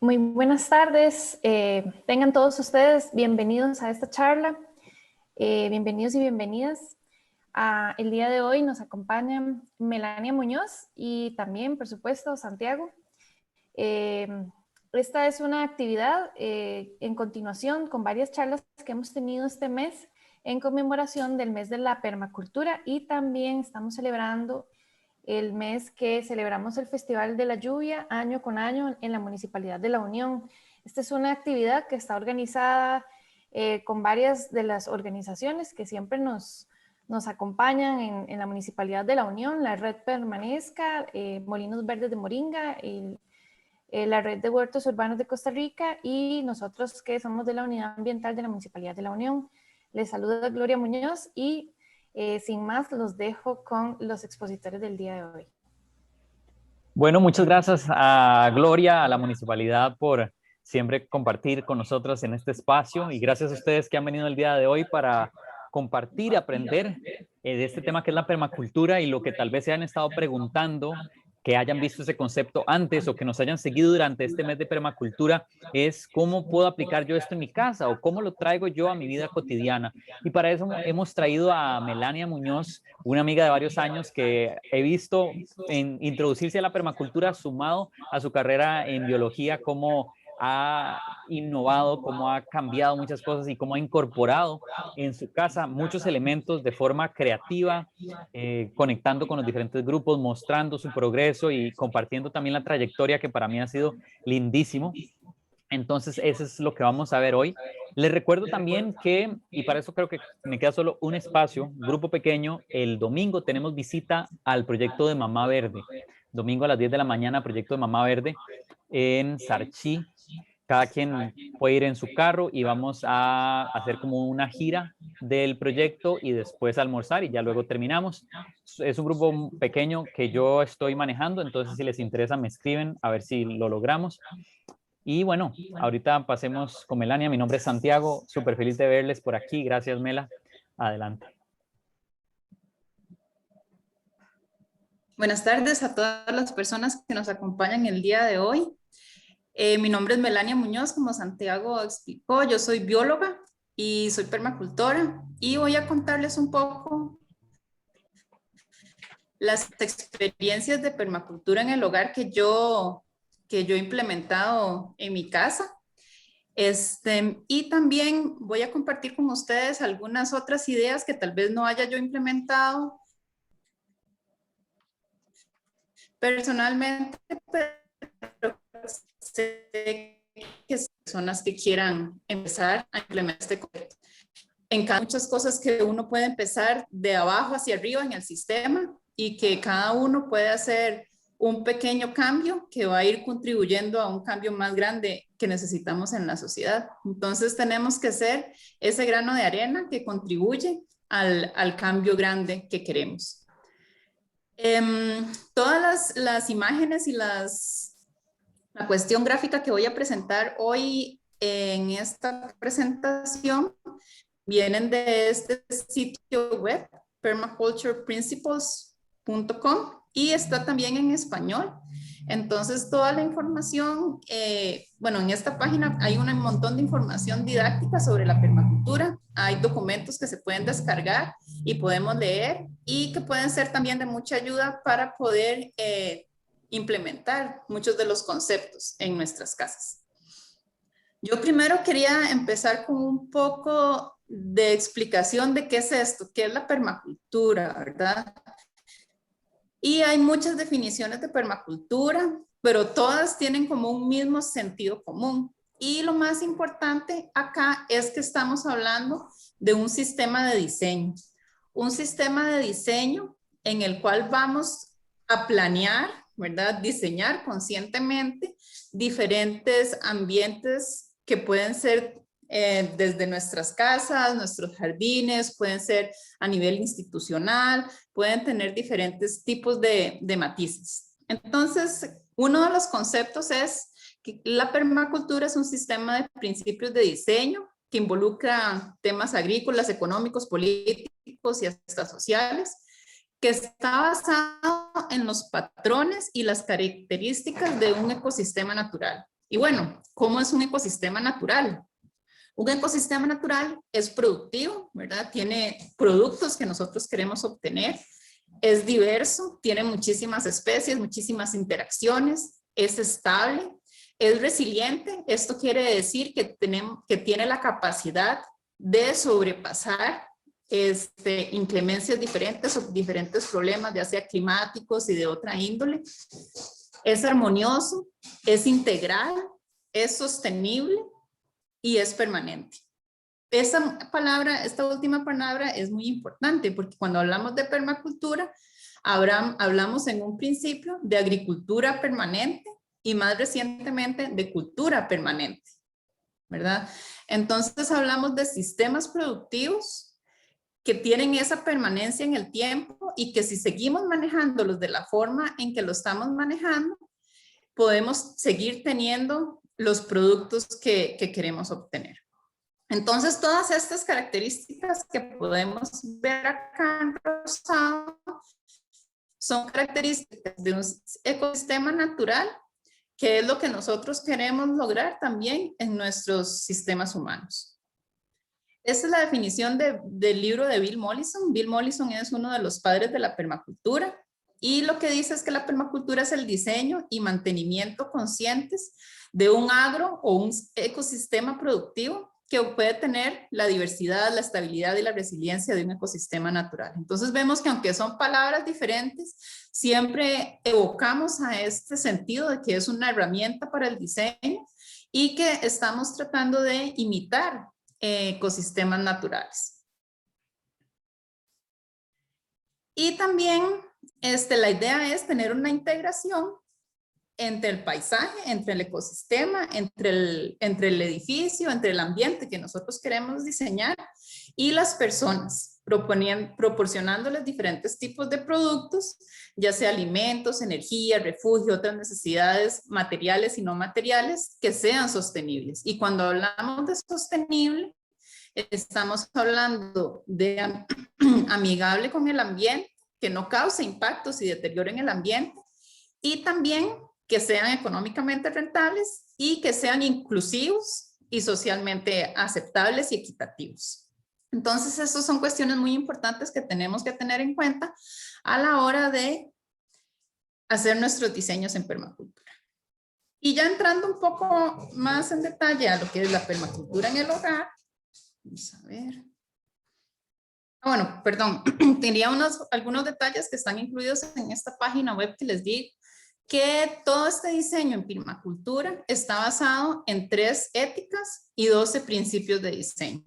Muy buenas tardes. Tengan todos ustedes bienvenidos a esta charla. Bienvenidos y bienvenidas. El día de hoy nos acompañan Melania Muñoz y también, por supuesto, Santiago. Esta es una actividad en continuación con varias charlas que hemos tenido este mes en conmemoración del mes de la permacultura, y también estamos celebrando el mes que celebramos el Festival de la Lluvia año con año en la Municipalidad de La Unión. Esta es una actividad que está organizada con varias de las organizaciones que siempre nos acompañan en la Municipalidad de La Unión: la Red Permanezca, Molinos Verdes de Moringa, la Red de Huertos Urbanos de Costa Rica, y nosotros que somos de la Unidad Ambiental de la Municipalidad de La Unión. Les saluda Gloria Muñoz y sin más los dejo con los expositores del día de hoy. Bueno, muchas gracias a Gloria, a la municipalidad, por siempre compartir con nosotros en este espacio, y gracias a ustedes que han venido el día de hoy para compartir, aprender de este tema que es la permacultura, y lo que tal vez se han estado preguntando, que hayan visto ese concepto antes o que nos hayan seguido durante este mes de permacultura, es cómo puedo aplicar yo esto en mi casa o cómo lo traigo yo a mi vida cotidiana. Y para eso hemos traído a Melania Muñoz, una amiga de varios años que he visto introducirse a la permacultura, sumado a su carrera en biología, cómo ha innovado, cómo ha cambiado muchas cosas y cómo ha incorporado en su casa muchos elementos de forma creativa, conectando con los diferentes grupos, mostrando su progreso y compartiendo también la trayectoria, que para mí ha sido lindísimo. Entonces, eso es lo que vamos a ver hoy. Les recuerdo también que, y para eso creo que me queda solo un espacio, grupo pequeño, el domingo tenemos visita al proyecto de Mamá Verde. Domingo a las 10 de la mañana, proyecto de Mamá Verde en Sarchí. Cada quien puede ir en su carro y vamos a hacer como una gira del proyecto y después almorzar, y ya luego terminamos. Es un grupo pequeño que yo estoy manejando, entonces si les interesa me escriben a ver si lo logramos. Y bueno, ahorita pasemos con Melania. Mi nombre es Santiago, súper feliz de verles por aquí. Gracias, Mela. Adelante. Buenas tardes a todas las personas que nos acompañan el día de hoy. Mi nombre es Melania Muñoz, como Santiago explicó. Yo soy bióloga y soy permacultora, y voy a contarles un poco las experiencias de permacultura en el hogar que yo he implementado en mi casa. Y también voy a compartir con ustedes algunas otras ideas que tal vez no haya yo implementado personalmente, pero sé que son personas que quieran empezar a implementar este concepto. En cada muchas cosas que uno puede empezar de abajo hacia arriba en el sistema, y que cada uno puede hacer un pequeño cambio que va a ir contribuyendo a un cambio más grande que necesitamos en la sociedad. Entonces tenemos que ser ese grano de arena que contribuye al cambio grande que queremos. Todas las imágenes y la cuestión gráfica que voy a presentar hoy en esta presentación vienen de este sitio web, permacultureprinciples.com, y está también en español. Entonces, toda la información, bueno, en esta página hay un montón de información didáctica sobre la permacultura. Hay documentos que se pueden descargar y podemos leer, y que pueden ser también de mucha ayuda para poder implementar muchos de los conceptos en nuestras casas. Yo primero quería empezar con un poco de explicación de qué es esto, qué es la permacultura, ¿verdad? Y hay muchas definiciones de permacultura, pero todas tienen como un mismo sentido común. Y lo más importante acá es que estamos hablando de un sistema de diseño. Un sistema de diseño en el cual vamos a planear, ¿verdad? Diseñar conscientemente diferentes ambientes que pueden ser desde nuestras casas, nuestros jardines, pueden ser a nivel institucional, pueden tener diferentes tipos de matices. Entonces, uno de los conceptos es que la permacultura es un sistema de principios de diseño que involucra temas agrícolas, económicos, políticos y hasta sociales, que está basado en los patrones y las características de un ecosistema natural. Y bueno, ¿cómo es un ecosistema natural? Un ecosistema natural es productivo, ¿verdad? Tiene productos que nosotros queremos obtener, es diverso, tiene muchísimas especies, muchísimas interacciones, es estable, es resiliente. Esto quiere decir que tiene la capacidad de sobrepasar inclemencias diferentes o diferentes problemas, ya sea climáticos y de otra índole. Es armonioso, es integral, es sostenible y es permanente. Esta última palabra es muy importante porque cuando hablamos de permacultura, hablamos en un principio de agricultura permanente y más recientemente de cultura permanente, ¿verdad? Entonces hablamos de sistemas productivos que tienen esa permanencia en el tiempo y que si seguimos manejándolos de la forma en que lo estamos manejando, podemos seguir teniendo los productos que queremos obtener. Entonces, todas estas características que podemos ver acá en rosado son características de un ecosistema natural, que es lo que nosotros queremos lograr también en nuestros sistemas humanos. Esta es la definición del libro de Bill Mollison. Bill Mollison es uno de los padres de la permacultura y lo que dice es que la permacultura es el diseño y mantenimiento conscientes de un agro o un ecosistema productivo que puede tener la diversidad, la estabilidad y la resiliencia de un ecosistema natural. Entonces vemos que aunque son palabras diferentes, siempre evocamos a este sentido de que es una herramienta para el diseño y que estamos tratando de imitar ecosistemas naturales. Y también la idea es tener una integración entre el paisaje, entre el ecosistema, entre el edificio, entre el ambiente que nosotros queremos diseñar y las personas, proporcionándoles diferentes tipos de productos, ya sea alimentos, energía, refugio, otras necesidades materiales y no materiales que sean sostenibles. Y cuando hablamos de sostenible, estamos hablando de amigable con el ambiente, que no cause impactos y deterioro en el ambiente, y también que sean económicamente rentables y que sean inclusivos y socialmente aceptables y equitativos. Entonces, estas son cuestiones muy importantes que tenemos que tener en cuenta a la hora de hacer nuestros diseños en permacultura. Y ya entrando un poco más en detalle a lo que es la permacultura en el hogar, vamos a ver. Bueno, perdón, tenía algunos detalles que están incluidos en esta página web que les di, que todo este diseño en permacultura está basado en 3 éticas y 12 principios de diseño.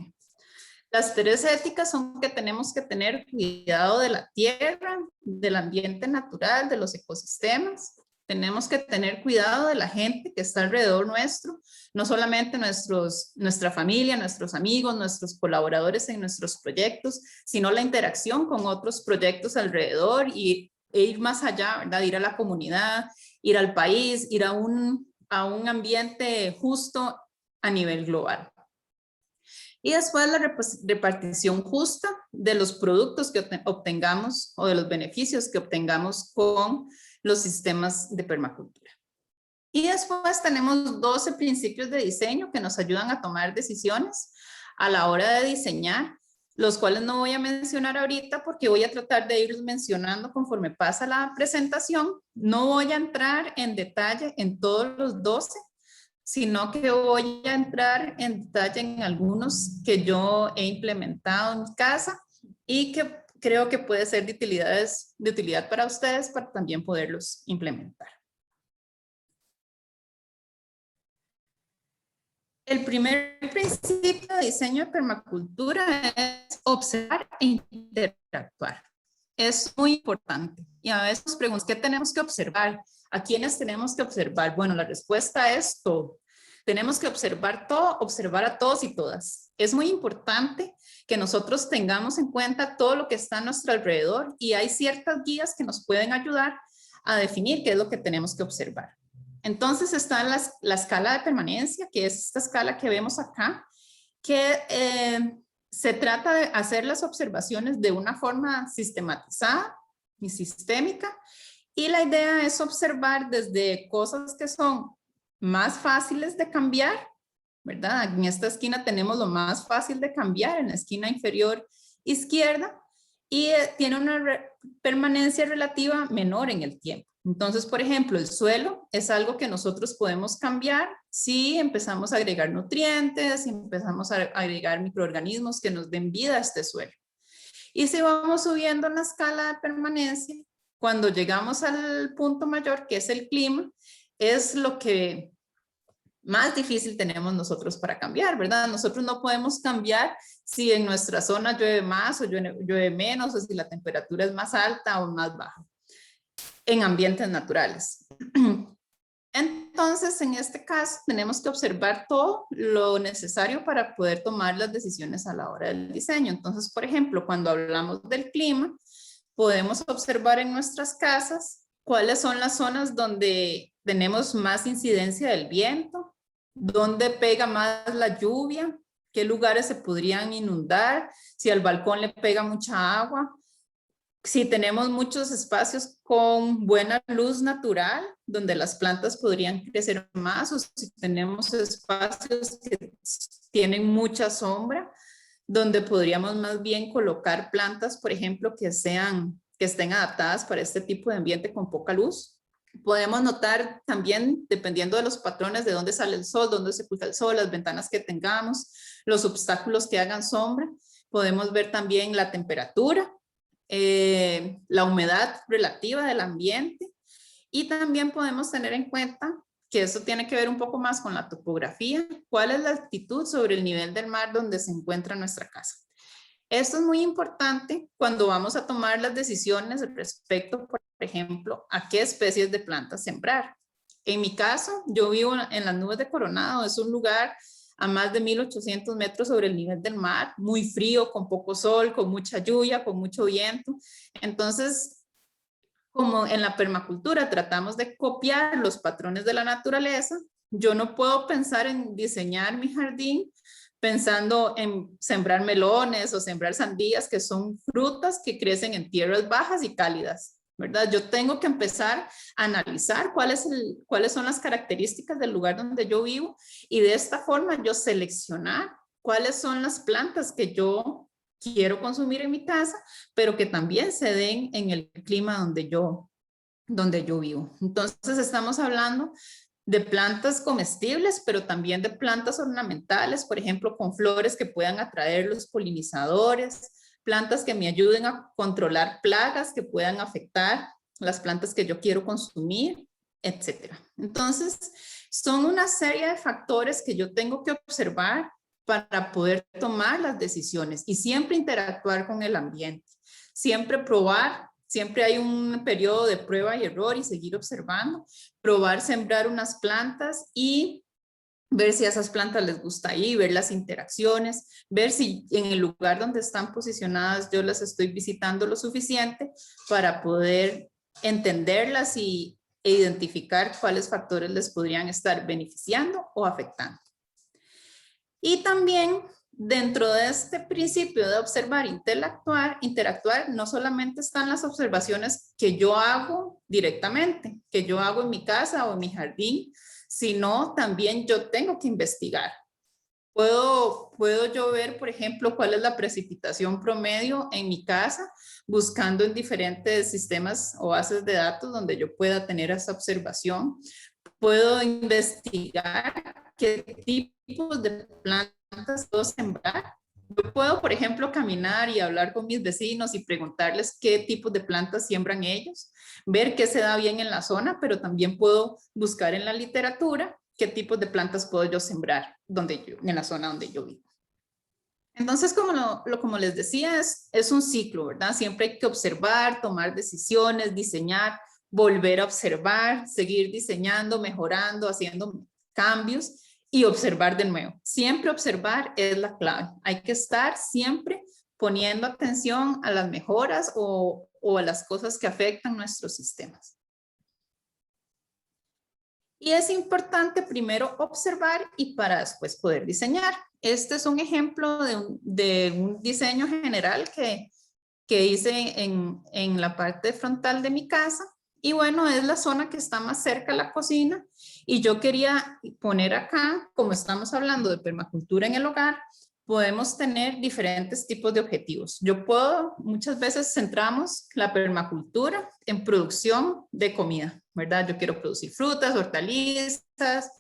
Las 3 éticas son que tenemos que tener cuidado de la tierra, del ambiente natural, de los ecosistemas. Tenemos que tener cuidado de la gente que está alrededor nuestro, no solamente nuestra familia, nuestros amigos, nuestros colaboradores en nuestros proyectos, sino la interacción con otros proyectos alrededor e ir más allá, ¿verdad? Ir a la comunidad, ir al país, ir a un ambiente justo a nivel global. Y después la repartición justa de los productos que obtengamos o de los beneficios que obtengamos con los sistemas de permacultura. Y después tenemos 12 principios de diseño que nos ayudan a tomar decisiones a la hora de diseñar, los cuales no voy a mencionar ahorita porque voy a tratar de irlos mencionando conforme pasa la presentación. No voy a entrar en detalle en todos los 12, sino que voy a entrar en detalle en algunos que yo he implementado en mi casa y que creo que puede ser de utilidad para ustedes para también poderlos implementar. El primer principio de diseño de permacultura es observar e interactuar. Es muy importante. Y a veces nos preguntamos, ¿qué tenemos que observar? ¿A quiénes tenemos que observar? Bueno, la respuesta es todo. Tenemos que observar todo, observar a todos y todas. Es muy importante que nosotros tengamos en cuenta todo lo que está a nuestro alrededor y hay ciertas guías que nos pueden ayudar a definir qué es lo que tenemos que observar. Entonces está la escala de permanencia, que es esta escala que vemos acá, que se trata de hacer las observaciones de una forma sistematizada y sistémica. Y la idea es observar desde cosas que son más fáciles de cambiar, ¿verdad? En esta esquina tenemos lo más fácil de cambiar, en la esquina inferior izquierda, y tiene una permanencia relativa menor en el tiempo. Entonces, por ejemplo, el suelo es algo que nosotros podemos cambiar si empezamos a agregar nutrientes, si empezamos a agregar microorganismos que nos den vida a este suelo. Y si vamos subiendo en la escala de permanencia, cuando llegamos al punto mayor, que es el clima, es lo que más difícil tenemos nosotros para cambiar, ¿verdad? Nosotros no podemos cambiar si en nuestra zona llueve más o llueve menos, o si la temperatura es más alta o más baja en ambientes naturales. Entonces, en este caso, tenemos que observar todo lo necesario para poder tomar las decisiones a la hora del diseño. Entonces, por ejemplo, cuando hablamos del clima, podemos observar en nuestras casas cuáles son las zonas donde tenemos más incidencia del viento, dónde pega más la lluvia, qué lugares se podrían inundar, si al balcón le pega mucha agua, si tenemos muchos espacios con buena luz natural, donde las plantas podrían crecer más, o si tenemos espacios que tienen mucha sombra, donde podríamos más bien colocar plantas, por ejemplo, que estén adaptadas para este tipo de ambiente con poca luz. Podemos notar también, dependiendo de los patrones de dónde sale el sol, dónde se oculta el sol, las ventanas que tengamos, los obstáculos que hagan sombra. Podemos ver también la temperatura, la humedad relativa del ambiente, y también podemos tener en cuenta que eso tiene que ver un poco más con la topografía, cuál es la altitud sobre el nivel del mar donde se encuentra nuestra casa. Esto es muy importante cuando vamos a tomar las decisiones respecto, por ejemplo, a qué especies de plantas sembrar. En mi caso, yo vivo en las Nubes de Coronado, es un lugar a más de 1800 metros sobre el nivel del mar, muy frío, con poco sol, con mucha lluvia, con mucho viento. Entonces, como en la permacultura tratamos de copiar los patrones de la naturaleza, yo no puedo pensar en diseñar mi jardín pensando en sembrar melones o sembrar sandías, que son frutas que crecen en tierras bajas y cálidas, ¿verdad? Yo tengo que empezar a analizar cuáles son las características del lugar donde yo vivo, y de esta forma yo seleccionar cuáles son las plantas que yo quiero consumir en mi casa, pero que también se den en el clima donde yo vivo. Entonces estamos hablando de plantas comestibles, pero también de plantas ornamentales, por ejemplo, con flores que puedan atraer los polinizadores, plantas que me ayuden a controlar plagas que puedan afectar las plantas que yo quiero consumir, etc. Entonces, son una serie de factores que yo tengo que observar para poder tomar las decisiones, y siempre interactuar con el ambiente, siempre probar. Siempre hay un periodo de prueba y error y seguir observando, probar sembrar unas plantas y ver si a esas plantas les gusta ahí, ver las interacciones, ver si en el lugar donde están posicionadas yo las estoy visitando lo suficiente para poder entenderlas e identificar cuáles factores les podrían estar beneficiando o afectando. Y también, dentro de este principio de observar e interactuar, no solamente están las observaciones que yo hago directamente, que yo hago en mi casa o en mi jardín, sino también yo tengo que investigar. Puedo yo ver, por ejemplo, cuál es la precipitación promedio en mi casa, buscando en diferentes sistemas o bases de datos donde yo pueda tener esa observación. Puedo investigar qué tipos de plantas puedo sembrar. Yo puedo, por ejemplo, caminar y hablar con mis vecinos y preguntarles qué tipos de plantas siembran ellos, ver qué se da bien en la zona, pero también puedo buscar en la literatura qué tipos de plantas puedo yo sembrar en la zona donde yo vivo. Entonces, como les decía, es un ciclo, ¿verdad? Siempre hay que observar, tomar decisiones, diseñar, volver a observar, seguir diseñando, mejorando, haciendo cambios y observar de nuevo. Siempre observar es la clave. Hay que estar siempre poniendo atención a las mejoras o a las cosas que afectan nuestros sistemas. Y es importante primero observar y para después poder diseñar. Este es un ejemplo de un diseño general que hice en la parte frontal de mi casa. Y bueno, es la zona que está más cerca a la cocina Y yo quería poner acá, como estamos hablando de permacultura en el hogar, podemos tener diferentes tipos de objetivos. Muchas veces centramos la permacultura en producción de comida, ¿verdad? Yo quiero producir frutas, hortalizas,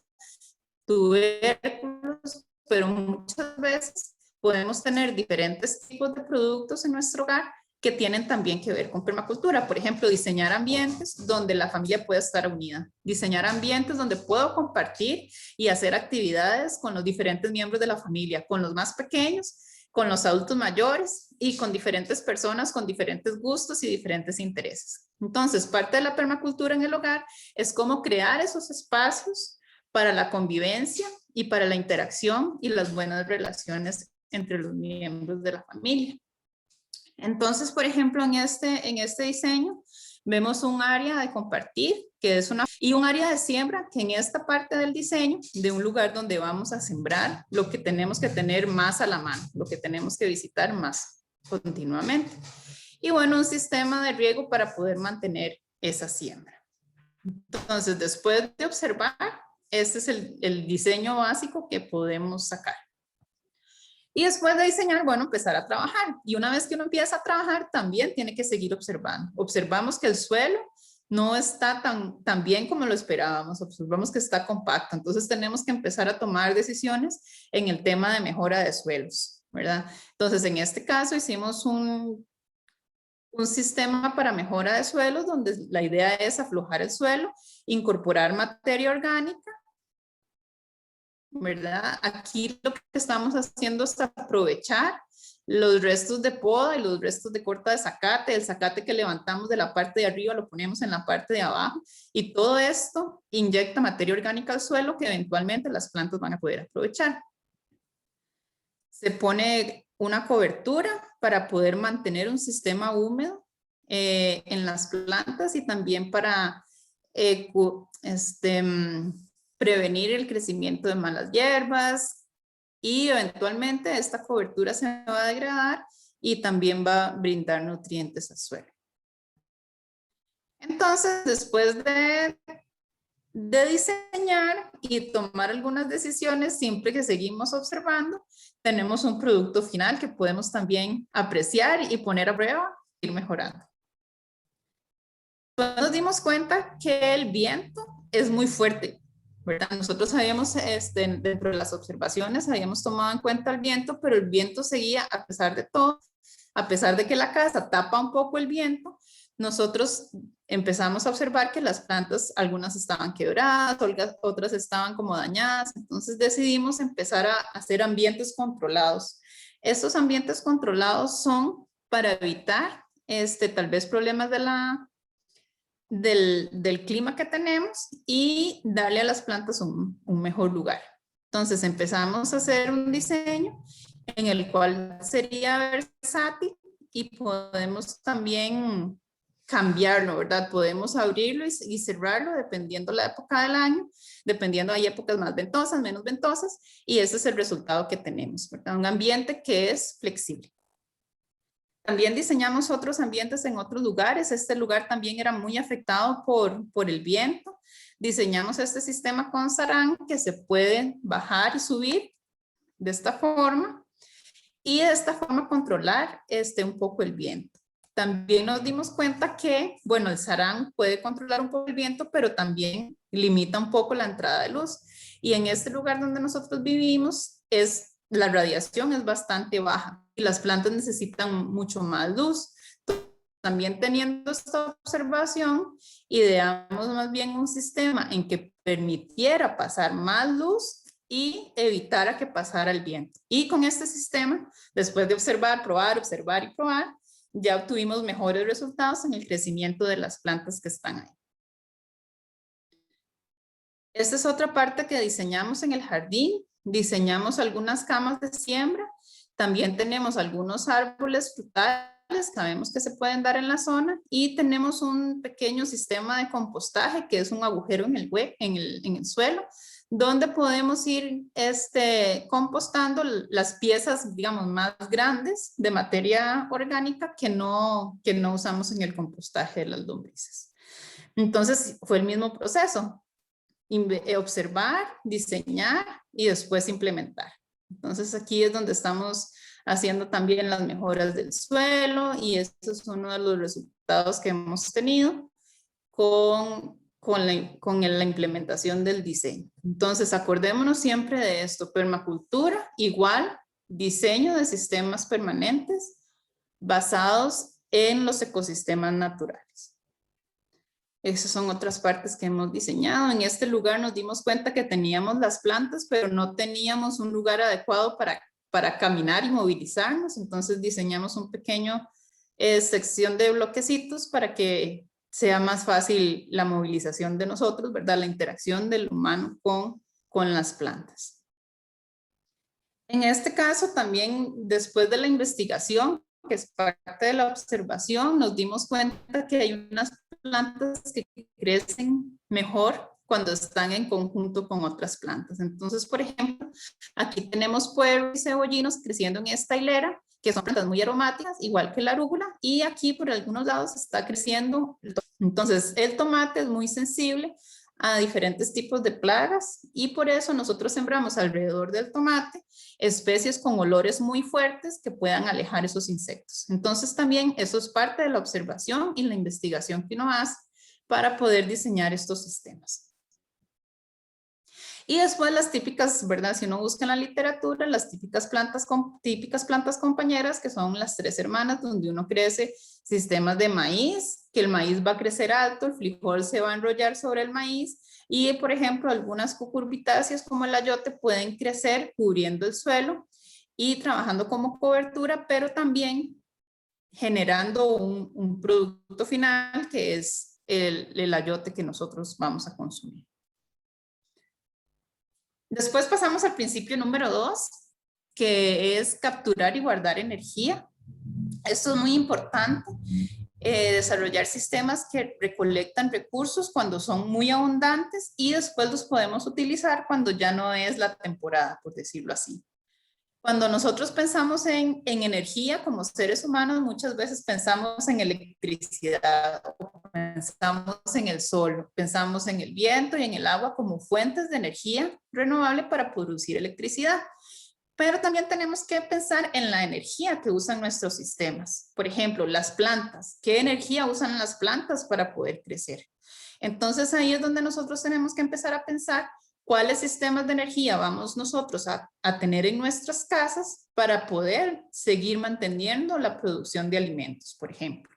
tubérculos, pero muchas veces podemos tener diferentes tipos de productos en nuestro hogar que tienen también que ver con permacultura. Por ejemplo, diseñar ambientes donde la familia pueda estar unida. Diseñar ambientes donde puedo compartir y hacer actividades con los diferentes miembros de la familia, con los más pequeños, con los adultos mayores y con diferentes personas con diferentes gustos y diferentes intereses. Entonces, parte de la permacultura en el hogar es cómo crear esos espacios para la convivencia y para la interacción y las buenas relaciones entre los miembros de la familia. Entonces, por ejemplo, en este diseño vemos un área de compartir, que es y un área de siembra, que en esta parte del diseño, de un lugar donde vamos a sembrar lo que tenemos que tener más a la mano, lo que tenemos que visitar más continuamente. Y bueno, un sistema de riego para poder mantener esa siembra. Entonces, después de observar, este es el diseño básico que podemos sacar. Y después de diseñar, bueno, empezar a trabajar. Y una vez que uno empieza a trabajar, también tiene que seguir observando. Observamos que el suelo no está tan bien como lo esperábamos. Observamos que está compacto. Entonces tenemos que empezar a tomar decisiones en el tema de mejora de suelos, ¿verdad? Entonces, en este caso hicimos un sistema para mejora de suelos donde la idea es aflojar el suelo, incorporar materia orgánica, ¿verdad? Aquí lo que estamos haciendo es aprovechar los restos de poda y los restos de corta de zacate, el zacate que levantamos de la parte de arriba lo ponemos en la parte de abajo y todo esto inyecta materia orgánica al suelo que eventualmente las plantas van a poder aprovechar. Se pone una cobertura para poder mantener un sistema húmedo en las plantas y también para prevenir el crecimiento de malas hierbas y eventualmente esta cobertura se va a degradar y también va a brindar nutrientes al suelo. Entonces, después de diseñar y tomar algunas decisiones, siempre que seguimos observando, tenemos un producto final que podemos también apreciar y poner a prueba e ir mejorando. Pues nos dimos cuenta que el viento es muy fuerte, ¿verdad? Nosotros habíamos, dentro de las observaciones, habíamos tomado en cuenta el viento, pero el viento seguía a pesar de todo, a pesar de que la casa tapa un poco el viento, nosotros empezamos a observar que las plantas, algunas estaban quebradas, otras estaban como dañadas, entonces decidimos empezar a hacer ambientes controlados. Estos ambientes controlados son para evitar tal vez problemas del clima que tenemos y darle a las plantas un mejor lugar. Entonces empezamos a hacer un diseño en el cual sería versátil y podemos también cambiarlo, ¿verdad? Podemos abrirlo y cerrarlo dependiendo la época del año, dependiendo, hay épocas más ventosas, menos ventosas, y ese es el resultado que tenemos, ¿verdad? Un ambiente que es flexible. También diseñamos otros ambientes en otros lugares. Este lugar también era muy afectado por el viento. Diseñamos este sistema con sarán que se puede bajar y subir de esta forma y de esta forma controlar un poco el viento. También nos dimos cuenta que, bueno, el sarán puede controlar un poco el viento, pero también limita un poco la entrada de luz. Y en este lugar donde nosotros vivimos, la radiación es bastante baja y las plantas necesitan mucho más luz. También teniendo esta observación, ideamos más bien un sistema en que permitiera pasar más luz y evitara que pasara el viento. Y con este sistema, después de observar, probar, observar y probar, ya obtuvimos mejores resultados en el crecimiento de las plantas que están ahí. Esta es otra parte que diseñamos en el jardín. Diseñamos algunas camas de siembra. También tenemos algunos árboles frutales que sabemos que se pueden dar en la zona y tenemos un pequeño sistema de compostaje que es un agujero en el suelo donde podemos ir compostando las piezas, digamos, más grandes de materia orgánica que no usamos en el compostaje de las lombrices. Entonces, fue el mismo proceso. observar, diseñar y después implementar. Entonces aquí es donde estamos haciendo también las mejoras del suelo y este es uno de los resultados que hemos tenido con la implementación del diseño. Entonces acordémonos siempre de esto, permacultura igual diseño de sistemas permanentes basados en los ecosistemas naturales. Esas son otras partes que hemos diseñado. En este lugar nos dimos cuenta que teníamos las plantas, pero no teníamos un lugar adecuado para caminar y movilizarnos. Entonces diseñamos un pequeño sección de bloquecitos para que sea más fácil la movilización de nosotros, ¿verdad? La interacción del humano con las plantas. En este caso también, después de la investigación, que es parte de la observación, nos dimos cuenta que hay unas plantas que crecen mejor cuando están en conjunto con otras plantas. Entonces, por ejemplo, aquí tenemos puerros y cebollinos creciendo en esta hilera, que son plantas muy aromáticas, igual que la arúgula, y aquí por algunos lados está creciendo. Entonces, el tomate es muy sensible a diferentes tipos de plagas y por eso nosotros sembramos alrededor del tomate especies con olores muy fuertes que puedan alejar esos insectos. Entonces también eso es parte de la observación y la investigación que uno hace para poder diseñar estos sistemas. Y después las típicas, ¿verdad? Si uno busca en la literatura, las típicas plantas compañeras, que son las 3 hermanas, donde uno crece sistemas de maíz, que el maíz va a crecer alto, el frijol se va a enrollar sobre el maíz, y por ejemplo, algunas cucurbitáceas como el ayote pueden crecer cubriendo el suelo y trabajando como cobertura, pero también generando un producto final que es el ayote que nosotros vamos a consumir. Después pasamos al principio número 2, que es capturar y guardar energía. Esto es muy importante, desarrollar sistemas que recolectan recursos cuando son muy abundantes y después los podemos utilizar cuando ya no es la temporada, por decirlo así. Cuando nosotros pensamos en energía como seres humanos, muchas veces pensamos en electricidad, pensamos en el sol, pensamos en el viento y en el agua como fuentes de energía renovable para producir electricidad. Pero también tenemos que pensar en la energía que usan nuestros sistemas. Por ejemplo, las plantas. ¿Qué energía usan las plantas para poder crecer? Entonces ahí es donde nosotros tenemos que empezar a pensar cuáles sistemas de energía vamos nosotros a tener en nuestras casas para poder seguir manteniendo la producción de alimentos, por ejemplo.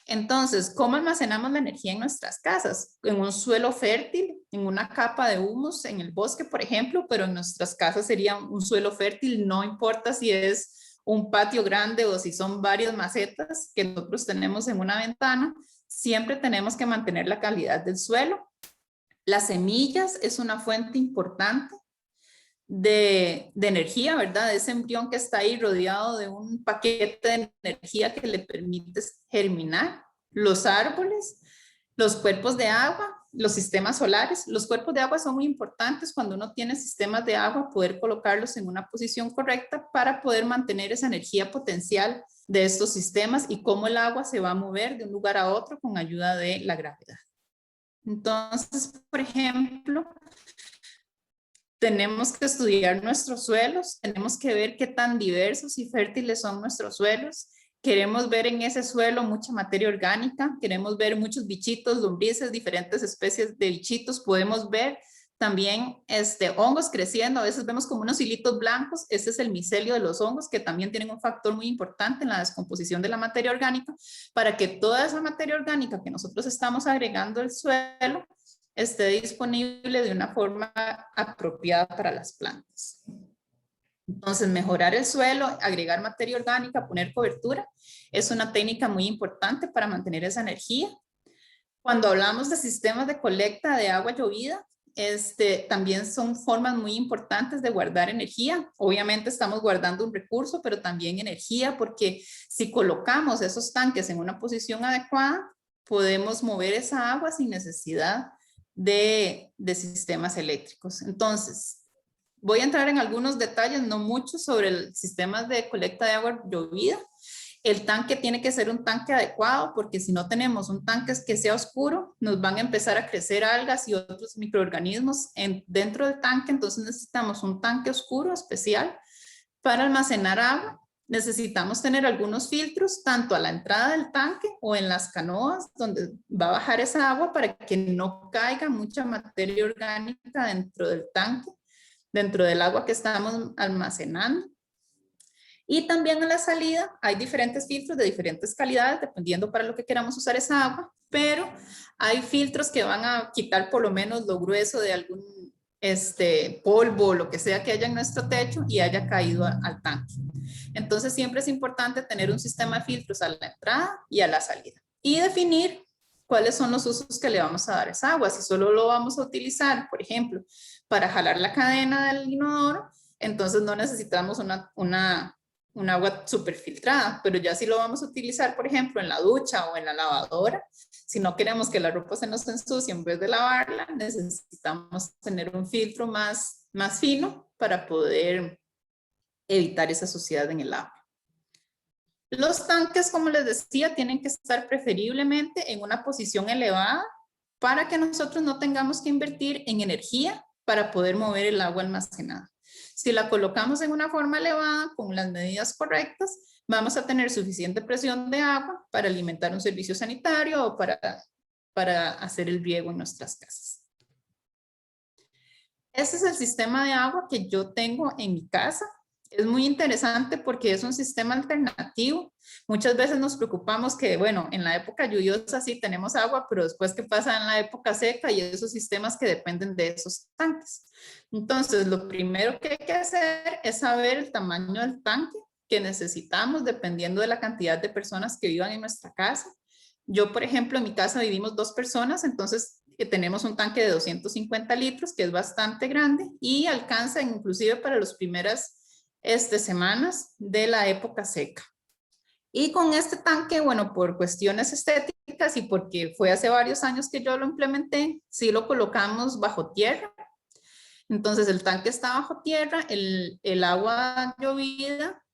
Entonces, ¿cómo almacenamos la energía en nuestras casas? En un suelo fértil, en una capa de humus, en el bosque, por ejemplo, pero en nuestras casas sería un suelo fértil, no importa si es un patio grande o si son varias macetas que nosotros tenemos en una ventana, siempre tenemos que mantener la calidad del suelo. Las semillas es una fuente importante de energía, ¿verdad? Ese embrión que está ahí rodeado de un paquete de energía que le permite germinar. Los árboles, los cuerpos de agua, los sistemas solares. Los cuerpos de agua son muy importantes cuando uno tiene sistemas de agua, poder colocarlos en una posición correcta para poder mantener esa energía potencial de estos sistemas y cómo el agua se va a mover de un lugar a otro con ayuda de la gravedad. Entonces, por ejemplo, tenemos que estudiar nuestros suelos, tenemos que ver qué tan diversos y fértiles son nuestros suelos. Queremos ver en ese suelo mucha materia orgánica, queremos ver muchos bichitos, lombrices, diferentes especies de bichitos. Podemos ver también hongos creciendo, a veces vemos como unos hilitos blancos, ese es el micelio de los hongos, que también tienen un factor muy importante en la descomposición de la materia orgánica, para que toda esa materia orgánica que nosotros estamos agregando al suelo esté disponible de una forma apropiada para las plantas. Entonces, mejorar el suelo, agregar materia orgánica, poner cobertura, es una técnica muy importante para mantener esa energía. Cuando hablamos de sistemas de colecta de agua llovida, también son formas muy importantes de guardar energía. Obviamente estamos guardando un recurso, pero también energía, porque si colocamos esos tanques en una posición adecuada, podemos mover esa agua sin necesidad de sistemas eléctricos. Entonces, voy a entrar en algunos detalles, no muchos, sobre el sistema de colecta de agua llovida. El tanque tiene que ser un tanque adecuado porque si no tenemos un tanque que sea oscuro, nos van a empezar a crecer algas y otros microorganismos dentro del tanque. Entonces necesitamos un tanque oscuro especial para almacenar agua. Necesitamos tener algunos filtros tanto a la entrada del tanque o en las canoas donde va a bajar esa agua para que no caiga mucha materia orgánica dentro del tanque, dentro del agua que estamos almacenando. Y también en la salida hay diferentes filtros de diferentes calidades, dependiendo para lo que queramos usar esa agua, pero hay filtros que van a quitar por lo menos lo grueso de algún polvo o lo que sea que haya en nuestro techo y haya caído al tanque. Entonces siempre es importante tener un sistema de filtros a la entrada y a la salida. Y definir cuáles son los usos que le vamos a dar a esa agua. Si solo lo vamos a utilizar, por ejemplo, para jalar la cadena del inodoro, entonces no necesitamos un agua súper filtrada, pero ya si lo vamos a utilizar, por ejemplo, en la ducha o en la lavadora, si no queremos que la ropa se nos ensucie en vez de lavarla, necesitamos tener un filtro más fino para poder evitar esa suciedad en el agua. Los tanques, como les decía, tienen que estar preferiblemente en una posición elevada para que nosotros no tengamos que invertir en energía para poder mover el agua almacenada. Si la colocamos en una forma elevada, con las medidas correctas, vamos a tener suficiente presión de agua para alimentar un servicio sanitario o para hacer el riego en nuestras casas. Ese es el sistema de agua que yo tengo en mi casa. Es muy interesante porque es un sistema alternativo. Muchas veces nos preocupamos que, bueno, en la época lluviosa sí tenemos agua, pero después, ¿qué pasa en la época seca? Y esos sistemas que dependen de esos tanques. Entonces, lo primero que hay que hacer es saber el tamaño del tanque que necesitamos dependiendo de la cantidad de personas que vivan en nuestra casa. Yo, por ejemplo, en mi casa vivimos 2 personas, entonces tenemos un tanque de 250 litros que es bastante grande y alcanza inclusive para las primeras semanas de la época seca. Y con este tanque, bueno, por cuestiones estéticas y porque fue hace varios años que yo lo implementé, sí lo colocamos bajo tierra. Entonces el tanque está bajo tierra, el agua llovida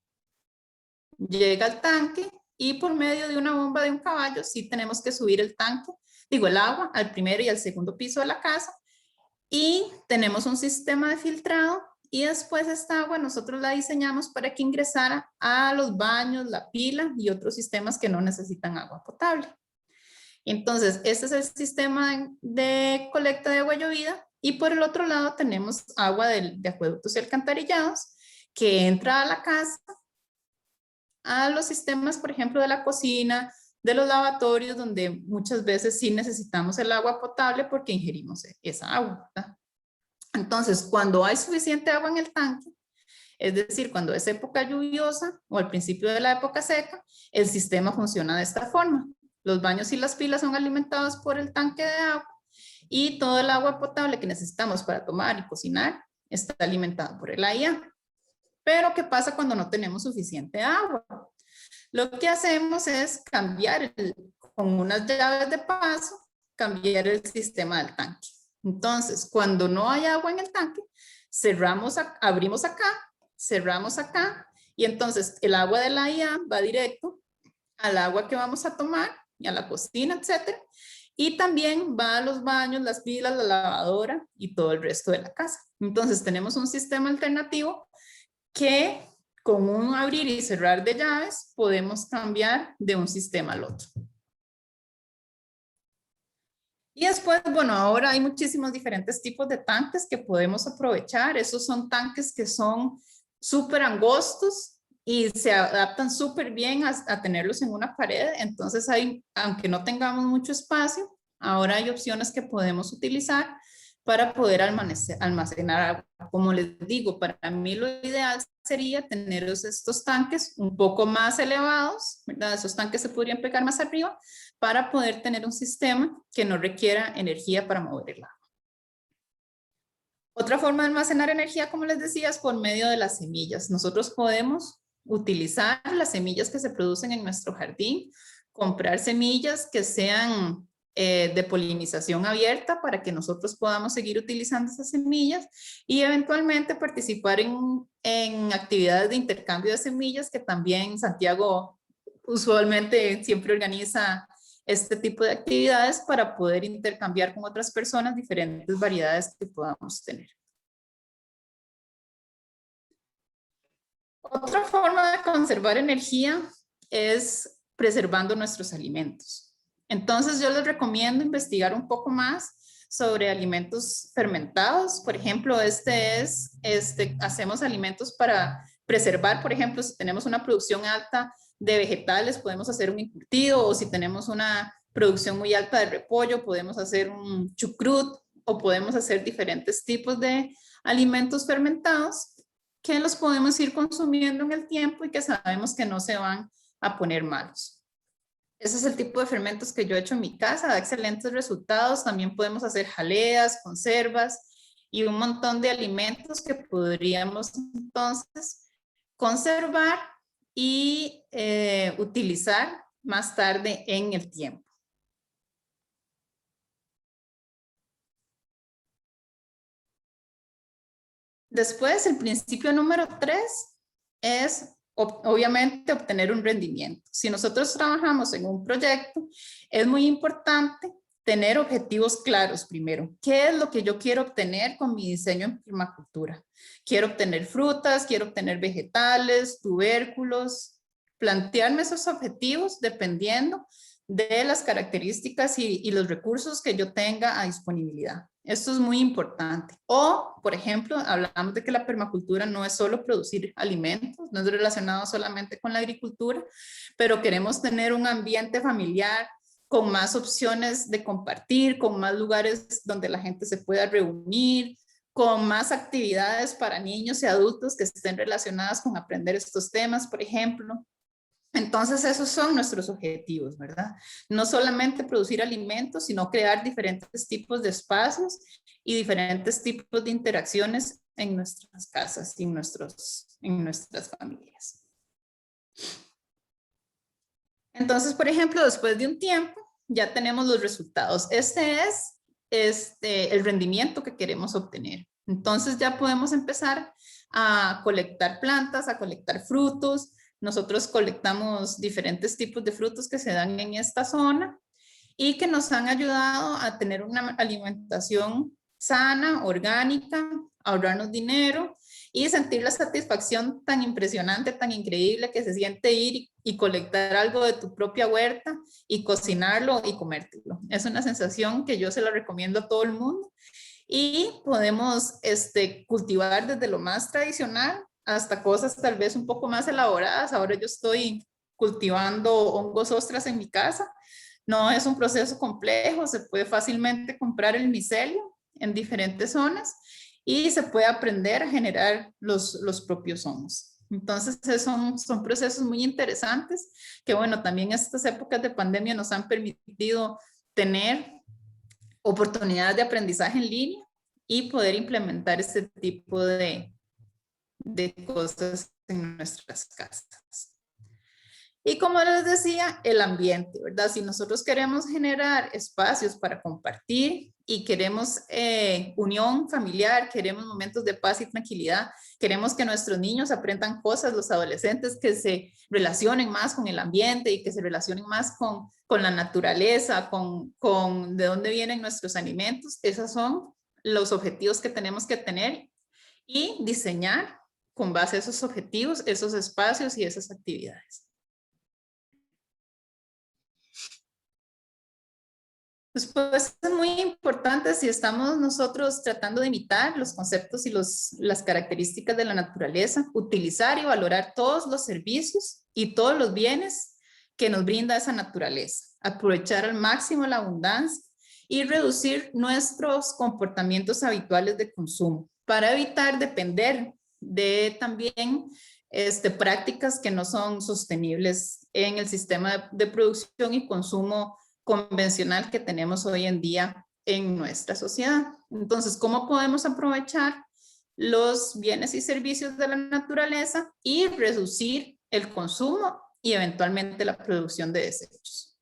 llega al tanque y por medio de una bomba de un caballo sí tenemos que subir el tanque, el agua al primero y al segundo piso de la casa y tenemos un sistema de filtrado. Y después esta agua nosotros la diseñamos para que ingresara a los baños, la pila y otros sistemas que no necesitan agua potable. Entonces, este es el sistema de colecta de agua llovida. Y por el otro lado tenemos agua de acueductos y alcantarillados que entra a la casa, a los sistemas, por ejemplo, de la cocina, de los lavatorios, donde muchas veces sí necesitamos el agua potable porque ingerimos esa agua, ¿verdad? Entonces, cuando hay suficiente agua en el tanque, es decir, cuando es época lluviosa o al principio de la época seca, el sistema funciona de esta forma. Los baños y las pilas son alimentados por el tanque de agua y todo el agua potable que necesitamos para tomar y cocinar está alimentado por el AIA. Pero, ¿qué pasa cuando no tenemos suficiente agua? Lo que hacemos es cambiar, con unas llaves de paso, cambiar el sistema del tanque. Entonces, cuando no hay agua en el tanque, abrimos acá, cerramos acá, y entonces el agua de la IA va directo al agua que vamos a tomar, y a la cocina, etc. Y también va a los baños, las pilas, la lavadora y todo el resto de la casa. Entonces, tenemos un sistema alternativo que con un abrir y cerrar de llaves podemos cambiar de un sistema al otro. Y después, bueno, ahora hay muchísimos diferentes tipos de tanques que podemos aprovechar. Esos son tanques que son súper angostos y se adaptan súper bien a tenerlos en una pared. Entonces, aunque no tengamos mucho espacio, ahora hay opciones que podemos utilizar para poder almacenar agua. Como les digo, para mí lo ideal sería tener estos tanques un poco más elevados, ¿verdad? Esos tanques se podrían pegar más arriba para poder tener un sistema que no requiera energía para mover el agua. Otra forma de almacenar energía, como les decía, es por medio de las semillas. Nosotros podemos utilizar las semillas que se producen en nuestro jardín, comprar semillas que sean de polinización abierta para que nosotros podamos seguir utilizando esas semillas y eventualmente participar en actividades de intercambio de semillas que también Santiago usualmente siempre organiza este tipo de actividades para poder intercambiar con otras personas diferentes variedades que podamos tener. Otra forma de conservar energía es preservando nuestros alimentos. Entonces yo les recomiendo investigar un poco más sobre alimentos fermentados. Por ejemplo, hacemos alimentos para preservar, por ejemplo, si tenemos una producción alta de vegetales, podemos hacer un encurtido, o si tenemos una producción muy alta de repollo, podemos hacer un chucrut, o podemos hacer diferentes tipos de alimentos fermentados que los podemos ir consumiendo en el tiempo y que sabemos que no se van a poner malos. Ese es el tipo de fermentos que yo he hecho en mi casa, da excelentes resultados. También podemos hacer jaleas, conservas y un montón de alimentos que podríamos entonces conservar y utilizar más tarde en el tiempo. Después, el principio número 3 es obviamente obtener un rendimiento. Si nosotros trabajamos en un proyecto, es muy importante tener objetivos claros primero. ¿Qué es lo que yo quiero obtener con mi diseño en permacultura? Quiero obtener frutas, quiero obtener vegetales, tubérculos. Plantearme esos objetivos dependiendo de las características y los recursos que yo tenga a disponibilidad. Esto es muy importante. O, por ejemplo, hablamos de que la permacultura no es solo producir alimentos, no es relacionado solamente con la agricultura, pero queremos tener un ambiente familiar con más opciones de compartir, con más lugares donde la gente se pueda reunir, con más actividades para niños y adultos que estén relacionadas con aprender estos temas, por ejemplo. Entonces esos son nuestros objetivos, ¿verdad? No solamente producir alimentos, sino crear diferentes tipos de espacios y diferentes tipos de interacciones en nuestras casas y en nuestras familias. Entonces, por ejemplo, después de un tiempo, ya tenemos los resultados. Este es el rendimiento que queremos obtener. Entonces ya podemos empezar a colectar plantas, a colectar frutos. Nosotros colectamos diferentes tipos de frutos que se dan en esta zona y que nos han ayudado a tener una alimentación sana, orgánica, ahorrarnos dinero y sentir la satisfacción tan impresionante, tan increíble que se siente ir y colectar algo de tu propia huerta y cocinarlo y comértelo. Es una sensación que yo se la recomiendo a todo el mundo y podemos cultivar desde lo más tradicional hasta cosas tal vez un poco más elaboradas. Ahora yo estoy cultivando hongos ostras en mi casa. No es un proceso complejo, se puede fácilmente comprar el micelio en diferentes zonas y se puede aprender a generar los propios hongos. Entonces son procesos muy interesantes que, bueno, también estas épocas de pandemia nos han permitido tener oportunidades de aprendizaje en línea y poder implementar este tipo de cosas en nuestras casas. Y como les decía, el ambiente, ¿verdad? Si nosotros queremos generar espacios para compartir y queremos unión familiar, queremos momentos de paz y tranquilidad, queremos que nuestros niños aprendan cosas, los adolescentes que se relacionen más con el ambiente y que se relacionen más con la naturaleza, con de dónde vienen nuestros alimentos, esos son los objetivos que tenemos que tener y diseñar con base a esos objetivos, esos espacios y esas actividades. Pues es muy importante si estamos nosotros tratando de imitar los conceptos y las características de la naturaleza, utilizar y valorar todos los servicios y todos los bienes que nos brinda esa naturaleza, aprovechar al máximo la abundancia y reducir nuestros comportamientos habituales de consumo para evitar depender de también prácticas que no son sostenibles en el sistema de producción y consumo convencional que tenemos hoy en día en nuestra sociedad. Entonces, ¿cómo podemos aprovechar los bienes y servicios de la naturaleza y reducir el consumo y eventualmente la producción de desechos?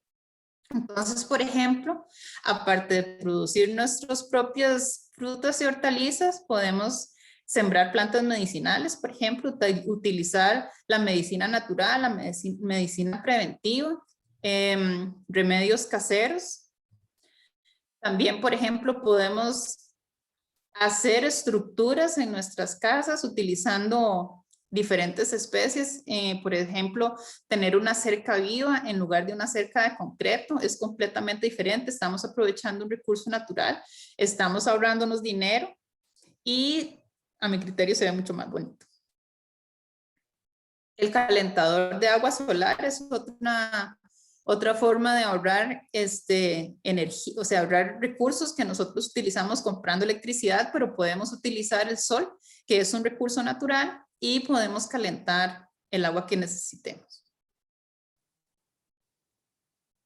Entonces, por ejemplo, aparte de producir nuestras propias frutas y hortalizas, podemos Sembrar plantas medicinales, por ejemplo, utilizar la medicina natural, la medicina preventiva, remedios caseros. También, por ejemplo, podemos hacer estructuras en nuestras casas utilizando diferentes especies. Por ejemplo, tener una cerca viva en lugar de una cerca de concreto es completamente diferente. Estamos aprovechando un recurso natural, estamos ahorrándonos dinero y a mi criterio se ve mucho más bonito. El calentador de agua solar es otra forma de ahorrar energía, o sea, ahorrar recursos que nosotros utilizamos comprando electricidad, pero podemos utilizar el sol, que es un recurso natural, y podemos calentar el agua que necesitemos.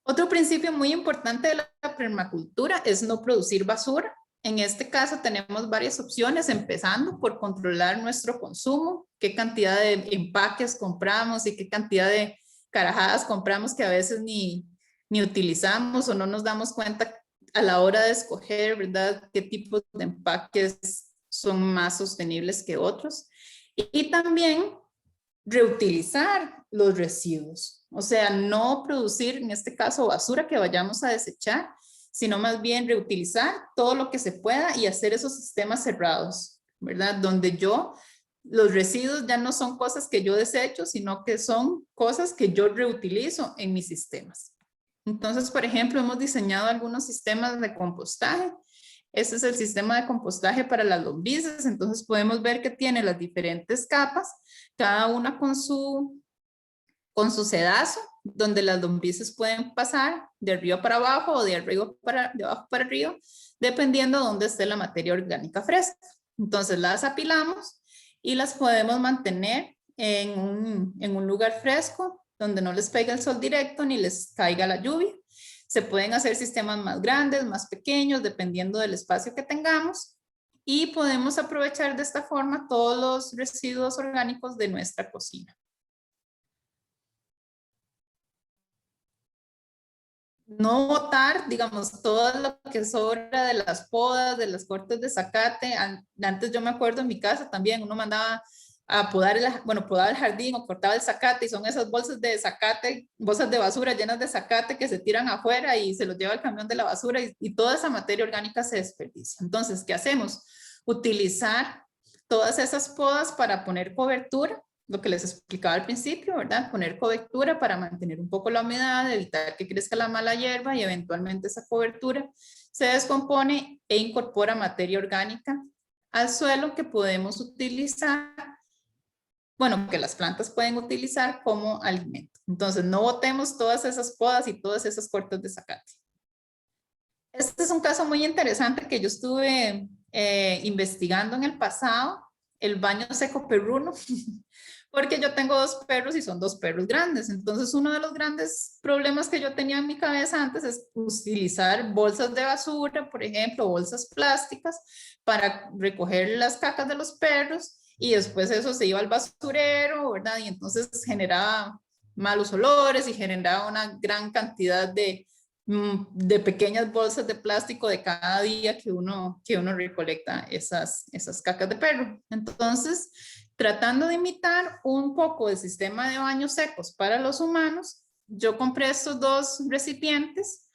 Otro principio muy importante de la permacultura es no producir basura. En este caso tenemos varias opciones, empezando por controlar nuestro consumo, qué cantidad de empaques compramos y qué cantidad de carajadas compramos que a veces ni utilizamos o no nos damos cuenta a la hora de escoger, ¿verdad?, qué tipos de empaques son más sostenibles que otros. Y también reutilizar los residuos, o sea, no producir, en este caso, basura que vayamos a desechar, sino más bien reutilizar todo lo que se pueda y hacer esos sistemas cerrados, ¿verdad? Donde los residuos ya no son cosas que yo desecho, sino que son cosas que yo reutilizo en mis sistemas. Entonces, por ejemplo, hemos diseñado algunos sistemas de compostaje. Este es el sistema de compostaje para las lombrices. Entonces podemos ver que tiene las diferentes capas, cada una con su sedazo, donde las lombrices pueden pasar de arriba para abajo o de abajo para arriba, dependiendo de dónde esté la materia orgánica fresca. Entonces las apilamos y las podemos mantener en un lugar fresco, donde no les pega el sol directo ni les caiga la lluvia. Se pueden hacer sistemas más grandes, más pequeños, dependiendo del espacio que tengamos. Y podemos aprovechar de esta forma todos los residuos orgánicos de nuestra cocina. No botar, digamos, todo lo que sobra de las podas, de las cortes de zacate. Antes yo me acuerdo en mi casa también, uno mandaba a podar el jardín o cortaba el zacate y son esas bolsas de zacate, bolsas de basura llenas de zacate que se tiran afuera y se los lleva el camión de la basura y toda esa materia orgánica se desperdicia. Entonces, ¿qué hacemos? Utilizar todas esas podas para poner cobertura, lo que les explicaba al principio, ¿verdad? Poner cobertura para mantener un poco la humedad, evitar que crezca la mala hierba y eventualmente esa cobertura se descompone e incorpora materia orgánica al suelo que podemos utilizar, bueno, que las plantas pueden utilizar como alimento. Entonces, no botemos todas esas podas y todas esas cortes de zacate. Este es un caso muy interesante que yo estuve investigando en el pasado, el baño seco perruno, porque yo tengo 2 perros y son 2 perros grandes. Entonces, uno de los grandes problemas que yo tenía en mi cabeza antes es utilizar bolsas de basura, por ejemplo, bolsas plásticas, para recoger las cacas de los perros y después eso se iba al basurero, ¿verdad? Y entonces generaba malos olores y generaba una gran cantidad de pequeñas bolsas de plástico de cada día que uno recolecta esas cacas de perro. Entonces, tratando de imitar un poco el sistema de baños secos para los humanos, yo compré estos 2 recipientes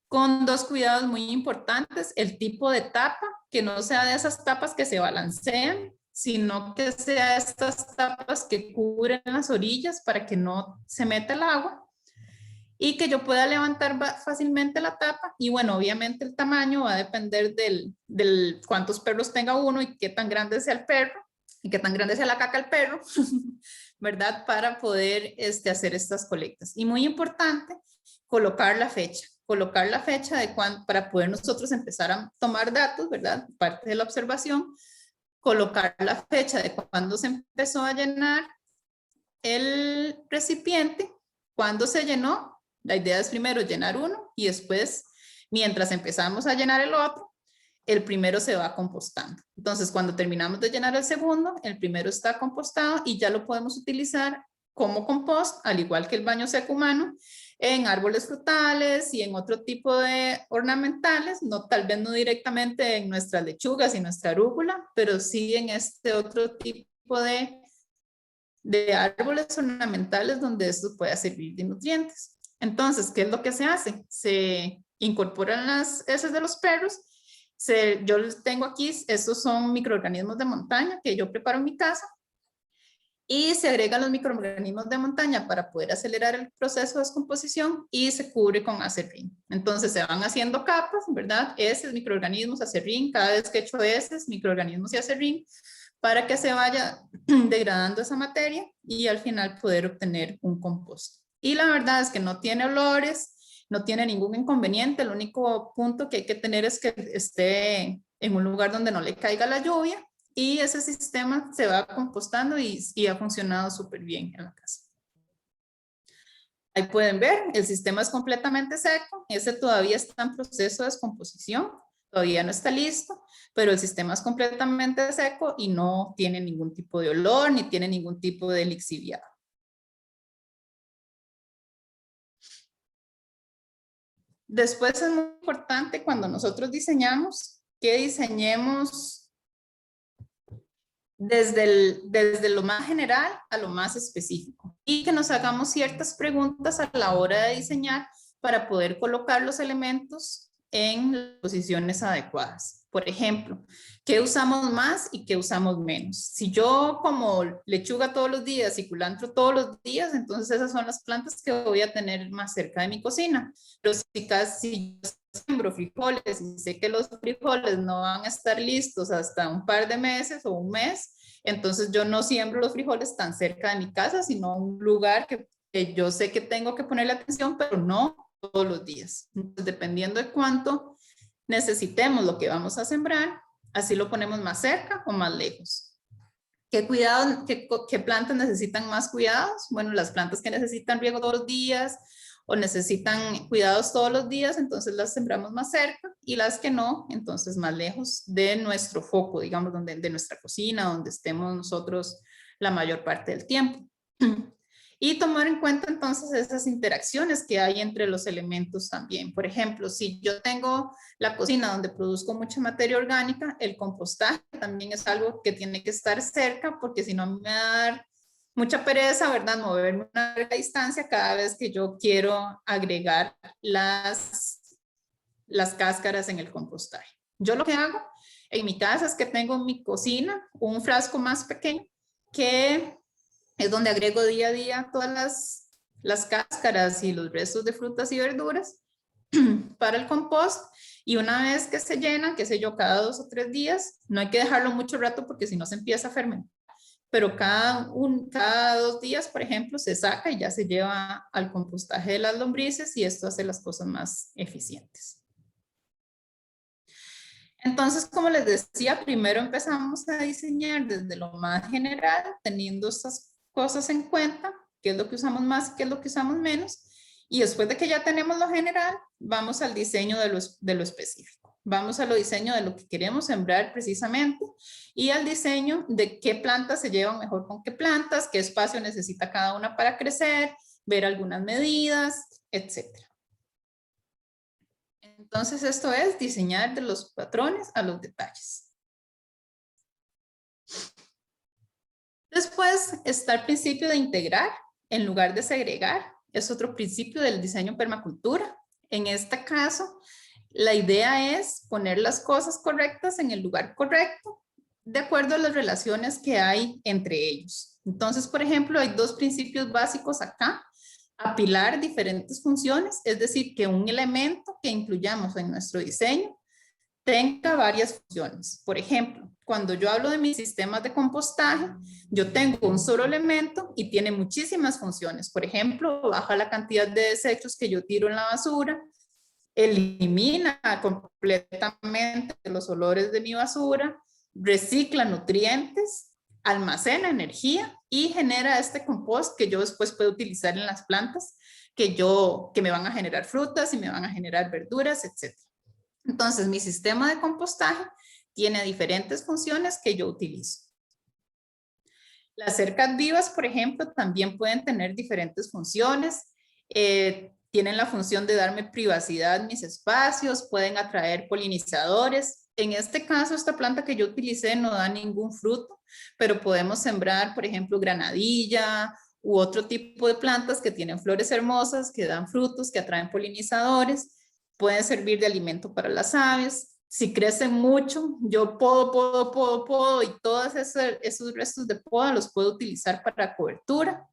con 2 cuidados muy importantes. El tipo de tapa, que no sea de esas tapas que se balancean, sino que sea estas tapas que cubren las orillas para que no se meta el agua y que yo pueda levantar fácilmente la tapa. Y bueno, obviamente el tamaño va a depender del cuántos perros tenga uno y qué tan grande sea el perro y qué tan grande sea la caca del perro, ¿verdad? Para poder hacer estas colectas. Y muy importante, colocar la fecha de cuándo, para poder nosotros empezar a tomar datos, ¿verdad? Parte de la observación, colocar la fecha de cuándo se empezó a llenar el recipiente, cuándo se llenó. La idea es primero llenar uno y después, mientras empezamos a llenar el otro, el primero se va compostando. Entonces, cuando terminamos de llenar el segundo, el primero está compostado y ya lo podemos utilizar como compost, al igual que el baño seco humano, en árboles frutales y en otro tipo de ornamentales, no, tal vez no directamente en nuestras lechugas y nuestra arúgula, pero sí en este otro tipo de árboles ornamentales donde esto pueda servir de nutrientes. Entonces, ¿qué es lo que se hace? Se incorporan las heces de los perros. Yo les tengo aquí, estos son microorganismos de montaña que yo preparo en mi casa. Y se agregan los microorganismos de montaña para poder acelerar el proceso de descomposición y se cubre con acerrín. Entonces se van haciendo capas, ¿verdad? Heces, microorganismos, acerrín, cada vez que echo heces, microorganismos y acerrín, para que se vaya degradando esa materia y al final poder obtener un compost. Y la verdad es que no tiene olores, no tiene ningún inconveniente, el único punto que hay que tener es que esté en un lugar donde no le caiga la lluvia. Y ese sistema se va compostando y ha funcionado súper bien en la casa. Ahí pueden ver, el sistema es completamente seco. Ese todavía está en proceso de descomposición. Todavía no está listo, pero el sistema es completamente seco y no tiene ningún tipo de olor ni tiene ningún tipo de lixiviado. Después es muy importante cuando nosotros diseñamos, que diseñemos desde lo más general a lo más específico y que nos hagamos ciertas preguntas a la hora de diseñar para poder colocar los elementos en las posiciones adecuadas. Por ejemplo, ¿qué usamos más y qué usamos menos? Si yo como lechuga todos los días y culantro todos los días, entonces esas son las plantas que voy a tener más cerca de mi cocina. Pero si casi siembro frijoles y sé que los frijoles no van a estar listos hasta un par de meses o un mes, entonces yo no siembro los frijoles tan cerca de mi casa, sino un lugar que yo sé que tengo que ponerle atención, pero no todos los días. Entonces, dependiendo de cuánto necesitemos lo que vamos a sembrar, así lo ponemos más cerca o más lejos. ¿Qué cuidado, qué plantas necesitan más cuidados? Bueno, las plantas que necesitan riego todos los días o necesitan cuidados todos los días, entonces las sembramos más cerca, y las que no, entonces más lejos de nuestro foco, digamos, de nuestra cocina, donde estemos nosotros la mayor parte del tiempo. Y tomar en cuenta entonces esas interacciones que hay entre los elementos también. Por ejemplo, si yo tengo la cocina donde produzco mucha materia orgánica, el compostaje también es algo que tiene que estar cerca, porque si no me va a dar mucha pereza, ¿verdad? Moverme una larga distancia cada vez que yo quiero agregar las cáscaras en el compostaje. Yo lo que hago en mi casa es que tengo en mi cocina un frasco más pequeño que es donde agrego día a día todas las cáscaras y los restos de frutas y verduras para el compost, y una vez que se llenan, qué sé yo, cada 2 o 3 días, no hay que dejarlo mucho rato porque si no se empieza a fermentar, pero cada 2 días, por ejemplo, se saca y ya se lleva al compostaje de las lombrices, y esto hace las cosas más eficientes. Entonces, como les decía, primero empezamos a diseñar desde lo más general, teniendo estas cosas en cuenta, qué es lo que usamos más, qué es lo que usamos menos, y después de que ya tenemos lo general, vamos al diseño de lo específico. Vamos al diseño de lo que queremos sembrar precisamente, y al diseño de qué plantas se llevan mejor con qué plantas, qué espacio necesita cada una para crecer, ver algunas medidas, etc. Entonces, esto es diseñar de los patrones a los detalles. Después está el principio de integrar en lugar de segregar. Es otro principio del diseño permacultura. En este caso, la idea es poner las cosas correctas en el lugar correcto, de acuerdo a las relaciones que hay entre ellos. Entonces, por ejemplo, hay 2 principios básicos acá. Apilar diferentes funciones, es decir, que un elemento que incluyamos en nuestro diseño tenga varias funciones. Por ejemplo, cuando yo hablo de mis sistemas de compostaje, yo tengo un solo elemento y tiene muchísimas funciones. Por ejemplo, baja la cantidad de desechos que yo tiro en la basura, elimina completamente los olores de mi basura, recicla nutrientes, almacena energía y genera este compost que yo después puedo utilizar en las plantas que me van a generar frutas y me van a generar verduras, etc. Entonces, mi sistema de compostaje tiene diferentes funciones que yo utilizo. Las cercas vivas, por ejemplo, también pueden tener diferentes funciones. Tienen la función de darme privacidad en mis espacios, pueden atraer polinizadores. En este caso, esta planta que yo utilicé no da ningún fruto, pero podemos sembrar, por ejemplo, granadilla u otro tipo de plantas que tienen flores hermosas, que dan frutos, que atraen polinizadores. Pueden servir de alimento para las aves. Si crecen mucho, yo podo y todos esos restos de poda los puedo utilizar para cobertura.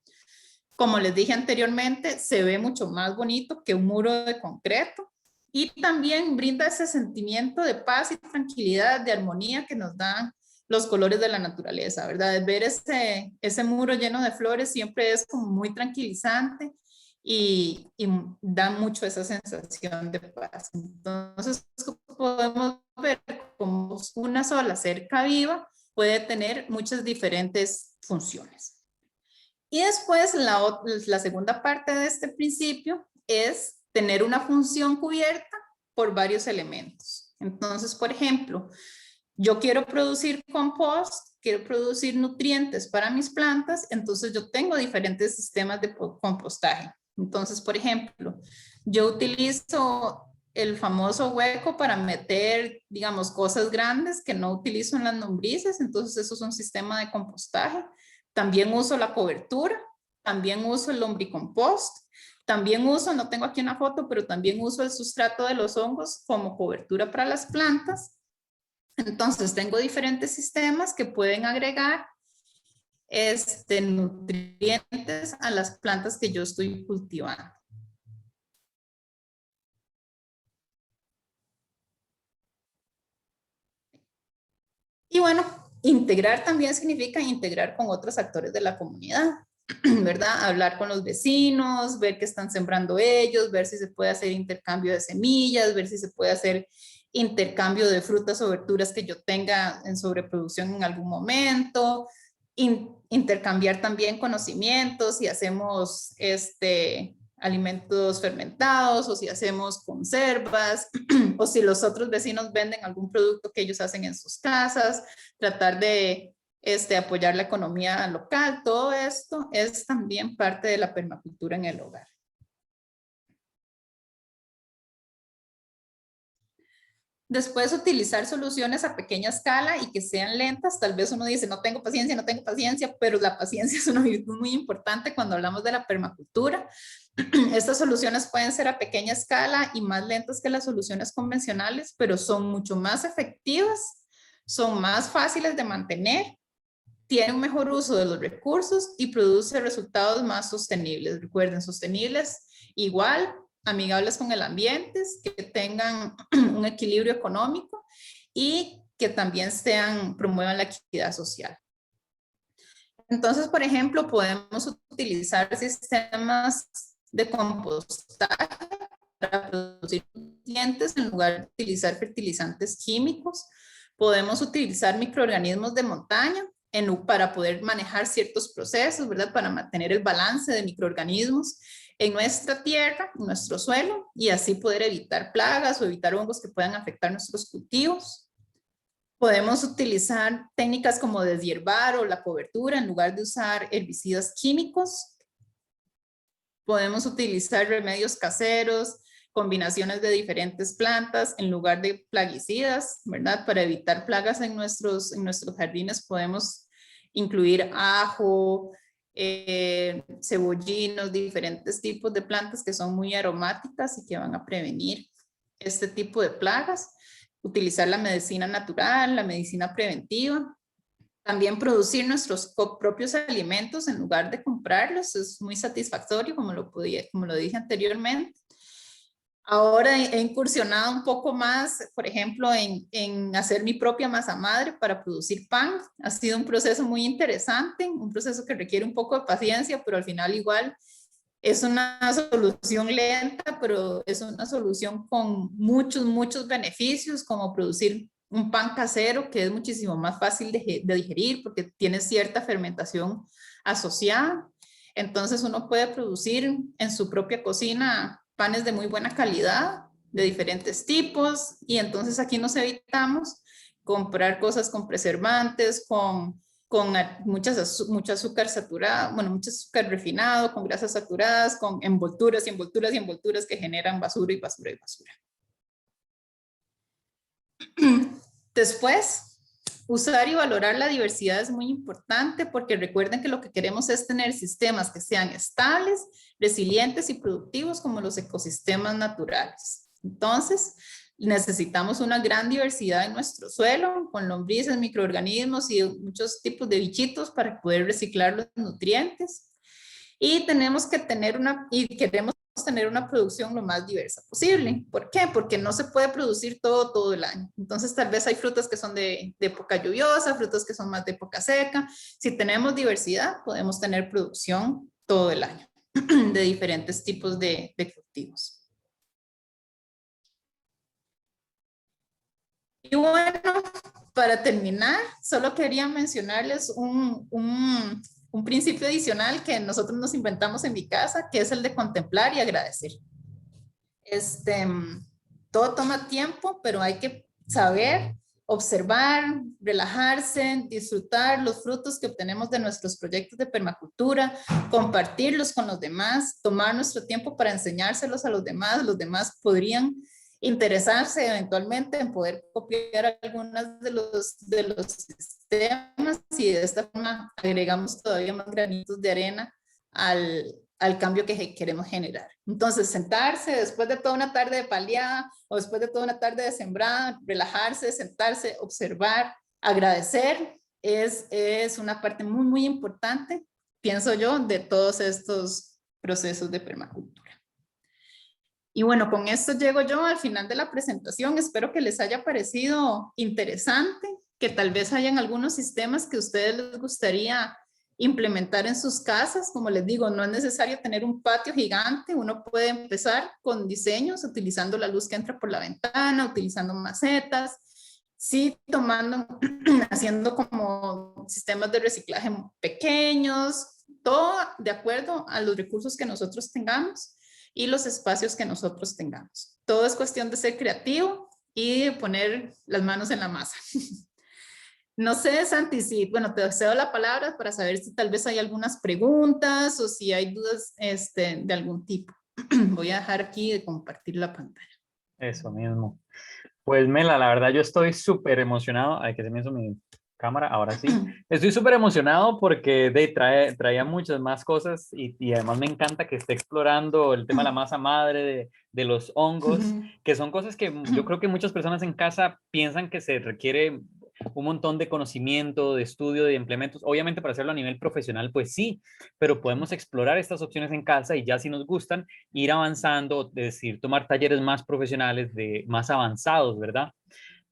Como les dije anteriormente, se ve mucho más bonito que un muro de concreto y también brinda ese sentimiento de paz y tranquilidad, de armonía que nos dan los colores de la naturaleza, ¿verdad? Ver ese muro lleno de flores siempre es como muy tranquilizante y da mucho esa sensación de paz. Entonces podemos ver como una sola cerca viva puede tener muchas diferentes funciones. Y después la segunda parte de este principio es tener una función cubierta por varios elementos. Entonces, por ejemplo, yo quiero producir compost, quiero producir nutrientes para mis plantas, entonces yo tengo diferentes sistemas de compostaje. Entonces, por ejemplo, yo utilizo el famoso hueco para meter, digamos, cosas grandes que no utilizo en las lombrices, entonces eso es un sistema de compostaje. También uso la cobertura, también uso el lombricompost, también uso, no tengo aquí una foto, pero también uso el sustrato de los hongos como cobertura para las plantas. Entonces tengo diferentes sistemas que pueden agregar nutrientes a las plantas que yo estoy cultivando. Y bueno, integrar también significa integrar con otros actores de la comunidad, ¿verdad? Hablar con los vecinos, ver qué están sembrando ellos, ver si se puede hacer intercambio de semillas, ver si se puede hacer intercambio de frutas o verduras que yo tenga en sobreproducción en algún momento, intercambiar también conocimientos, si hacemos alimentos fermentados o si hacemos conservas o si los otros vecinos venden algún producto que ellos hacen en sus casas, tratar de apoyar la economía local. Todo esto es también parte de la permacultura en el hogar. Después, utilizar soluciones a pequeña escala y que sean lentas. Tal vez uno dice, no tengo paciencia, pero la paciencia es una virtud muy importante cuando hablamos de la permacultura. Estas soluciones pueden ser a pequeña escala y más lentas que las soluciones convencionales, pero son mucho más efectivas, son más fáciles de mantener, tienen un mejor uso de los recursos y produce resultados más sostenibles. Recuerden, sostenibles igual, amigables con el ambiente, que tengan un equilibrio económico y que también promuevan la equidad social. Entonces, por ejemplo, podemos utilizar sistemas de compostaje para producir nutrientes en lugar de utilizar fertilizantes químicos. Podemos utilizar microorganismos de montaña para poder manejar ciertos procesos, ¿verdad? Para mantener el balance de microorganismos en nuestra tierra, en nuestro suelo, y así poder evitar plagas o evitar hongos que puedan afectar nuestros cultivos. Podemos utilizar técnicas como deshiervar o la cobertura en lugar de usar herbicidas químicos. Podemos utilizar remedios caseros, combinaciones de diferentes plantas en lugar de plaguicidas, ¿verdad? Para evitar plagas en nuestros jardines podemos incluir ajo, cebollinos, diferentes tipos de plantas que son muy aromáticas y que van a prevenir este tipo de plagas. Utilizar la medicina natural, la medicina preventiva. También producir nuestros propios alimentos en lugar de comprarlos es muy satisfactorio, como lo dije anteriormente. Ahora he incursionado un poco más, por ejemplo, en hacer mi propia masa madre para producir pan. Ha sido un proceso muy interesante, un proceso que requiere un poco de paciencia, pero al final igual es una solución lenta, pero es una solución con muchos beneficios, como producir un pan casero, que es muchísimo más fácil de digerir porque tiene cierta fermentación asociada. Entonces uno puede producir en su propia cocina panes de muy buena calidad, de diferentes tipos, y entonces aquí nos evitamos comprar cosas con preservantes, con con mucha azúcar saturada, bueno, mucho azúcar refinado, con grasas saturadas, con envolturas y envolturas y envolturas que generan basura y basura y basura. Después, usar y valorar la diversidad es muy importante porque recuerden que lo que queremos es tener sistemas que sean estables, resilientes y productivos como los ecosistemas naturales. Entonces, necesitamos una gran diversidad en nuestro suelo, con lombrices, microorganismos y muchos tipos de bichitos para poder reciclar los nutrientes. Y tenemos que tener queremos tener una producción lo más diversa posible. ¿Por qué? Porque no se puede producir todo el año. Entonces, tal vez hay frutas que son de época lluviosa, frutas que son más de época seca. Si tenemos diversidad, podemos tener producción todo el año de diferentes tipos de cultivos. Y bueno, para terminar, solo quería mencionarles un principio adicional que nosotros nos inventamos en mi casa, que es el de contemplar y agradecer. Todo toma tiempo, pero hay que saber observar, relajarse, disfrutar los frutos que obtenemos de nuestros proyectos de permacultura, compartirlos con los demás, tomar nuestro tiempo para enseñárselos a los demás podrían interesarse eventualmente en poder copiar algunas de los sistemas y de esta forma agregamos todavía más granitos de arena al cambio que queremos generar. Entonces, sentarse después de toda una tarde de paliada o después de toda una tarde de sembrada, relajarse, sentarse, observar, agradecer, es una parte muy importante, pienso yo, de todos estos procesos de permacultura. Y bueno, con esto llego yo al final de la presentación. Espero que les haya parecido interesante, que tal vez hayan algunos sistemas que a ustedes les gustaría implementar en sus casas. Como les digo, no es necesario tener un patio gigante. Uno puede empezar con diseños, utilizando la luz que entra por la ventana, utilizando macetas, sí, haciendo como sistemas de reciclaje pequeños, todo de acuerdo a los recursos que nosotros tengamos y los espacios que nosotros tengamos. Todo es cuestión de ser creativo y de poner las manos en la masa. No sé, Santi, bueno, te cedo la palabra para saber si tal vez hay algunas preguntas o si hay dudas de algún tipo. Voy a dejar aquí de compartir la pantalla. Eso mismo. Pues Mela, la verdad yo estoy súper emocionado. Ay, que se me hizo mi cámara, ahora sí. Estoy súper emocionado porque traía muchas más cosas y además me encanta que esté explorando el tema de la masa madre, de los hongos, que son cosas que yo creo que muchas personas en casa piensan que se requiere un montón de conocimiento, de estudio, de implementos. Obviamente para hacerlo a nivel profesional, pues sí, pero podemos explorar estas opciones en casa y ya si nos gustan, ir avanzando, es decir, tomar talleres más profesionales, más avanzados, ¿verdad?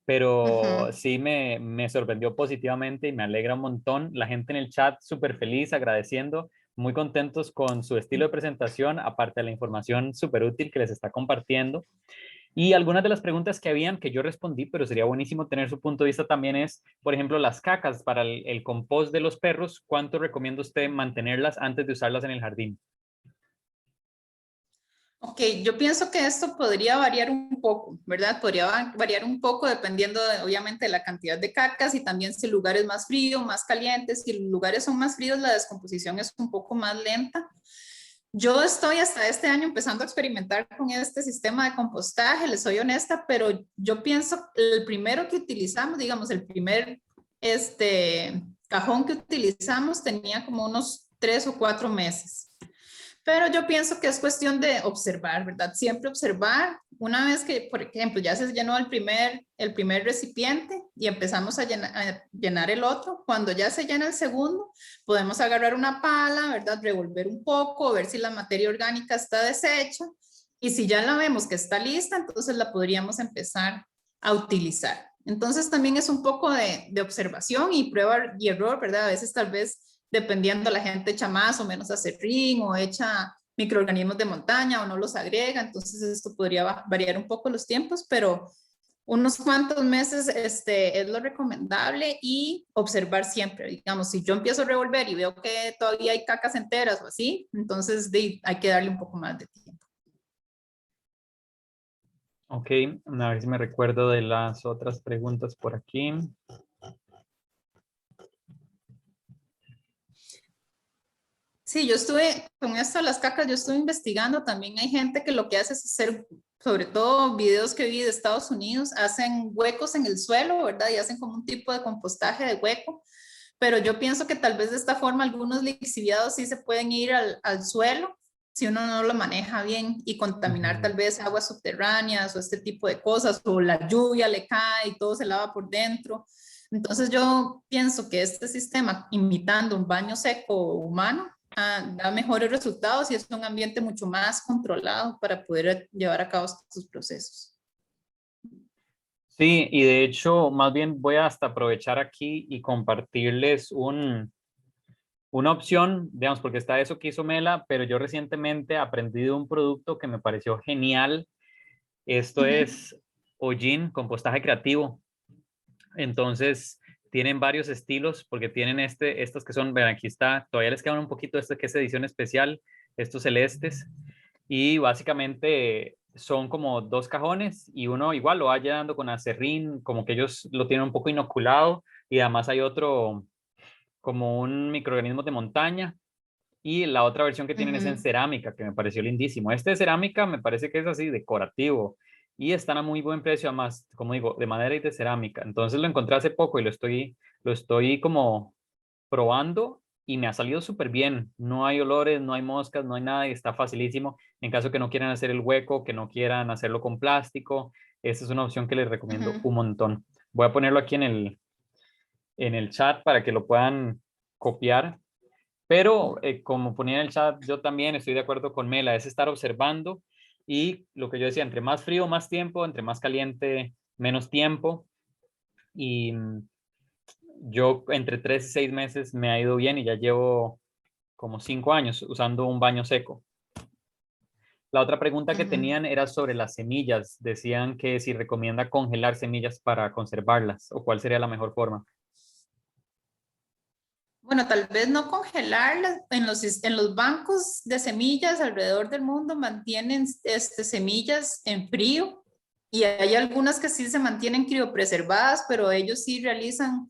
Pero sí me sorprendió positivamente y me alegra un montón. La gente en el chat súper feliz, agradeciendo, muy contentos con su estilo de presentación, aparte de la información súper útil que les está compartiendo. Y algunas de las preguntas que habían que yo respondí, pero sería buenísimo tener su punto de vista también es, por ejemplo, las cacas para el compost de los perros, ¿cuánto recomienda usted mantenerlas antes de usarlas en el jardín? Ok, yo pienso que esto podría variar un poco, ¿verdad? Podría variar un poco dependiendo, obviamente, de la cantidad de cacas y también si el lugar es más frío, más caliente. Si los lugares son más fríos, la descomposición es un poco más lenta. Yo estoy hasta este año empezando a experimentar con este sistema de compostaje, les soy honesta, pero yo pienso el primero que utilizamos, digamos, el primer cajón que utilizamos tenía como unos 3 o 4 meses. Pero yo pienso que es cuestión de observar, ¿verdad? Siempre observar. Una vez que, por ejemplo, ya se llenó el primer recipiente y empezamos a llenar el otro, cuando ya se llena el segundo, podemos agarrar una pala, ¿verdad? Revolver un poco, ver si la materia orgánica está deshecha. Y si ya la vemos que está lista, entonces la podríamos empezar a utilizar. Entonces también es un poco de observación y prueba y error, ¿verdad? A veces tal vez dependiendo la gente echa más o menos acerrín o echa microorganismos de montaña o no los agrega, entonces esto podría variar un poco los tiempos, pero unos cuantos meses es lo recomendable y observar siempre, digamos, si yo empiezo a revolver y veo que todavía hay cacas enteras o así, entonces hay que darle un poco más de tiempo. Ok, a ver si me recuerdo de las otras preguntas por aquí. Sí, yo estuve con esto de las cacas, yo estuve investigando, también hay gente que lo que hace es hacer, sobre todo videos que vi de Estados Unidos, hacen huecos en el suelo, ¿verdad? Y hacen como un tipo de compostaje de hueco, pero yo pienso que tal vez de esta forma algunos lixiviados sí se pueden ir al suelo si uno no lo maneja bien y contaminar tal vez aguas subterráneas o este tipo de cosas, o la lluvia le cae y todo se lava por dentro. Entonces yo pienso que este sistema, imitando un baño seco humano, da mejores resultados y es un ambiente mucho más controlado para poder llevar a cabo estos procesos. Sí, y de hecho, más bien voy a hasta aprovechar aquí y compartirles una opción, digamos, porque está eso que hizo Mela, pero yo recientemente aprendí de un producto que me pareció genial. Esto es Hollín, compostaje creativo. Entonces, tienen varios estilos, porque tienen estos que son, ven, aquí está, todavía les quedan un poquito este que es edición especial, estos celestes, y básicamente son como dos cajones y uno igual lo va llenando con acerrín, como que ellos lo tienen un poco inoculado, y además hay otro como un microorganismo de montaña, y la otra versión que tienen es en cerámica, que me pareció lindísimo. Este de cerámica me parece que es así, decorativo, y están a muy buen precio, además, como digo, de madera y de cerámica. Entonces lo encontré hace poco y lo estoy como probando y me ha salido súper bien. No hay olores, no hay moscas, no hay nada y está facilísimo. En caso que no quieran hacer el hueco, que no quieran hacerlo con plástico, esta es una opción que les recomiendo un montón. Voy a ponerlo aquí en el chat para que lo puedan copiar. Pero como ponía en el chat, yo también estoy de acuerdo con Mela, es estar observando y lo que yo decía, entre más frío, más tiempo, entre más caliente, menos tiempo. Y yo entre 3 y 6 meses me ha ido bien y ya llevo como 5 años usando un baño seco. La otra pregunta que tenían era sobre las semillas. Decían que si recomienda congelar semillas para conservarlas o cuál sería la mejor forma. Bueno, tal vez no congelarlas. En los bancos de semillas alrededor del mundo mantienen semillas en frío y hay algunas que sí se mantienen criopreservadas, pero ellos sí realizan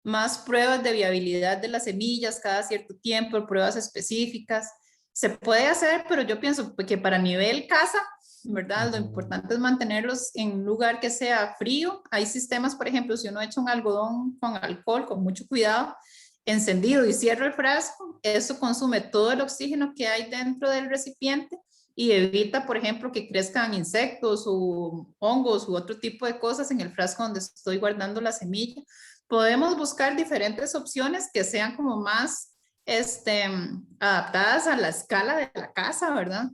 más pruebas de viabilidad de las semillas cada cierto tiempo, pruebas específicas. Se puede hacer, pero yo pienso que para nivel casa, ¿verdad? Lo importante es mantenerlos en un lugar que sea frío. Hay sistemas, por ejemplo, si uno echa un algodón con alcohol, con mucho cuidado, encendido y cierra el frasco, eso consume todo el oxígeno que hay dentro del recipiente y evita, por ejemplo, que crezcan insectos o hongos u otro tipo de cosas en el frasco donde estoy guardando la semilla. Podemos buscar diferentes opciones que sean como más adaptadas a la escala de la casa, ¿verdad?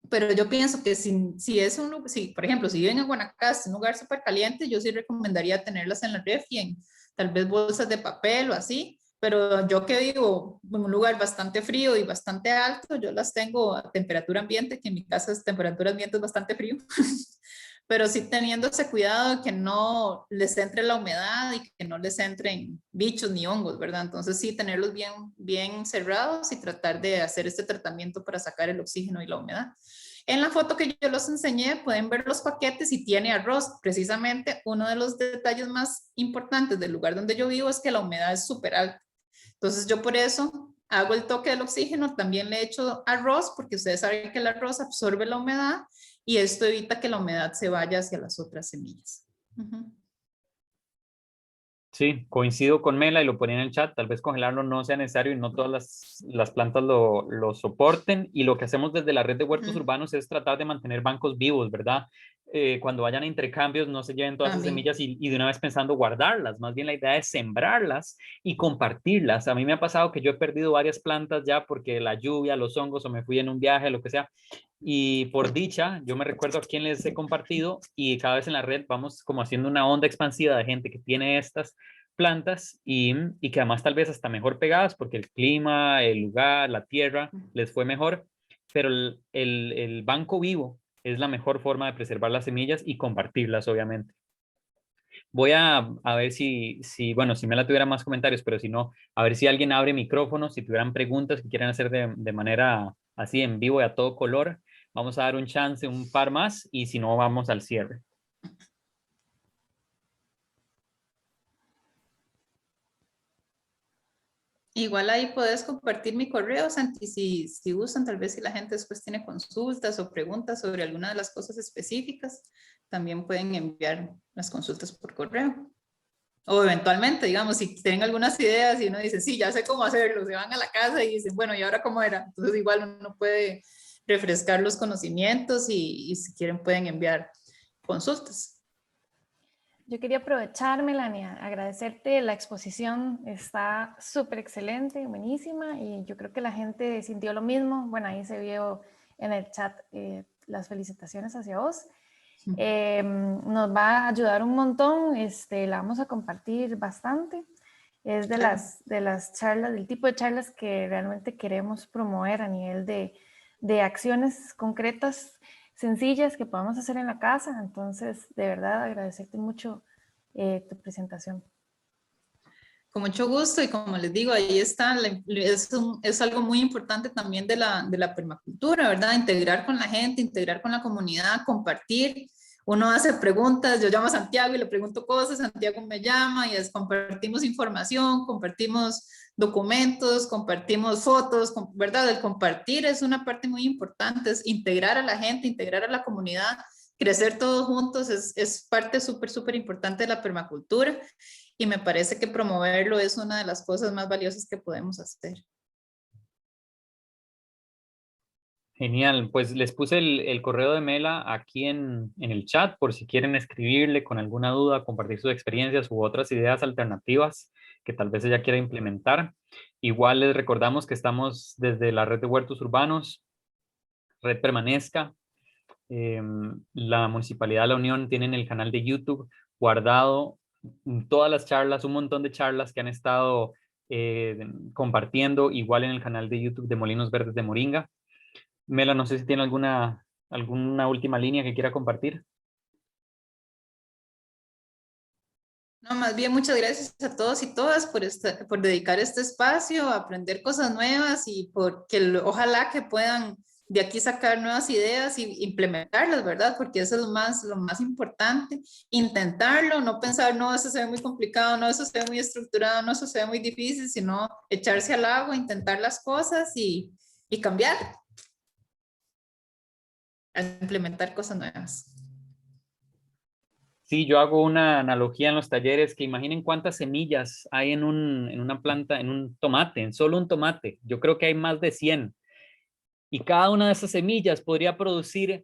Pero yo pienso que si por ejemplo, si viven en Guanacaste, un lugar súper caliente, yo sí recomendaría tenerlas en la refri, en tal vez bolsas de papel o así, pero yo que vivo en un lugar bastante frío y bastante alto, yo las tengo a temperatura ambiente, que en mi casa es temperatura ambiente es bastante frío, pero sí teniendo ese cuidado de que no les entre la humedad y que no les entren bichos ni hongos, ¿verdad? Entonces sí, tenerlos bien, bien cerrados y tratar de hacer este tratamiento para sacar el oxígeno y la humedad. En la foto que yo los enseñé pueden ver los paquetes y tiene arroz. Precisamente uno de los detalles más importantes del lugar donde yo vivo es que la humedad es súper alta. Entonces yo por eso hago el toque del oxígeno, también le echo arroz porque ustedes saben que el arroz absorbe la humedad y esto evita que la humedad se vaya hacia las otras semillas. Sí, coincido con Mela y lo ponía en el chat, tal vez congelarlo no sea necesario y no todas las plantas lo soporten. Y lo que hacemos desde la red de huertos urbanos es tratar de mantener bancos vivos, ¿verdad? Cuando vayan a intercambios no se lleven todas esas semillas y de una vez pensando guardarlas, más bien la idea es sembrarlas y compartirlas. A mí me ha pasado que yo he perdido varias plantas ya porque la lluvia, los hongos o me fui en un viaje, lo que sea. Y por dicha, yo me recuerdo a quién les he compartido y cada vez en la red vamos como haciendo una onda expansiva de gente que tiene estas plantas y que además tal vez hasta mejor pegadas porque el clima, el lugar, la tierra les fue mejor, pero el banco vivo es la mejor forma de preservar las semillas y compartirlas, obviamente. Voy a ver bueno, si me la tuviera más comentarios, pero si no, a ver si alguien abre micrófonos, si tuvieran preguntas que quieran hacer de manera así en vivo y a todo color. Vamos a dar un chance, un par más, y si no, vamos al cierre. Igual ahí puedes compartir mi correo, Santi, si gustan, tal vez si la gente después tiene consultas o preguntas sobre alguna de las cosas específicas, también pueden enviar las consultas por correo. O eventualmente, digamos, si tienen algunas ideas y uno dice, sí, ya sé cómo hacerlo, se van a la casa y dicen, bueno, ¿y ahora cómo era? Entonces igual uno puede refrescar los conocimientos y si quieren pueden enviar consultas. Yo quería aprovechar, Melania, agradecerte la exposición, está súper excelente, buenísima, y yo creo que la gente sintió lo mismo. Bueno, ahí se vio en el chat las felicitaciones hacia vos. Nos va a ayudar un montón, la vamos a compartir bastante. Es de las charlas, del tipo de charlas que realmente queremos promover a nivel de acciones concretas, sencillas que podamos hacer en la casa. Entonces, de verdad, agradecerte mucho tu presentación. Con mucho gusto y como les digo, ahí está, es algo muy importante también de la permacultura, ¿verdad? Integrar con la gente, integrar con la comunidad, compartir. Uno hace preguntas, yo llamo a Santiago y le pregunto cosas, Santiago me llama y compartimos información, compartimos documentos, compartimos fotos, ¿verdad? El compartir es una parte muy importante, es integrar a la gente, integrar a la comunidad, crecer todos juntos, es parte súper importante de la permacultura. Y me parece que promoverlo es una de las cosas más valiosas que podemos hacer. Genial, pues les puse el correo de Mela aquí en el chat por si quieren escribirle con alguna duda, compartir sus experiencias u otras ideas alternativas que tal vez ella quiera implementar. Igual les recordamos que estamos desde la red de huertos urbanos, Red Permanezca. La Municipalidad de La Unión tiene en el canal de YouTube guardado todas las charlas, un montón de charlas que han estado compartiendo, igual en el canal de YouTube de Molinos Verdes de Moringa. Mela, no sé si tiene alguna última línea que quiera compartir. No, más bien muchas gracias a todos y todas por dedicar este espacio a aprender cosas nuevas y porque ojalá que puedan de aquí sacar nuevas ideas y implementarlas, ¿verdad? Porque eso es lo más importante, intentarlo, no pensar, no, eso se ve muy complicado, no, eso se ve muy estructurado, no, eso se ve muy difícil, sino echarse al agua, intentar las cosas y cambiar, a implementar cosas nuevas. Sí, yo hago una analogía en los talleres que imaginen cuántas semillas hay en una planta, en un tomate, en solo un tomate. Yo creo que hay más de 100. Y cada una de esas semillas podría producir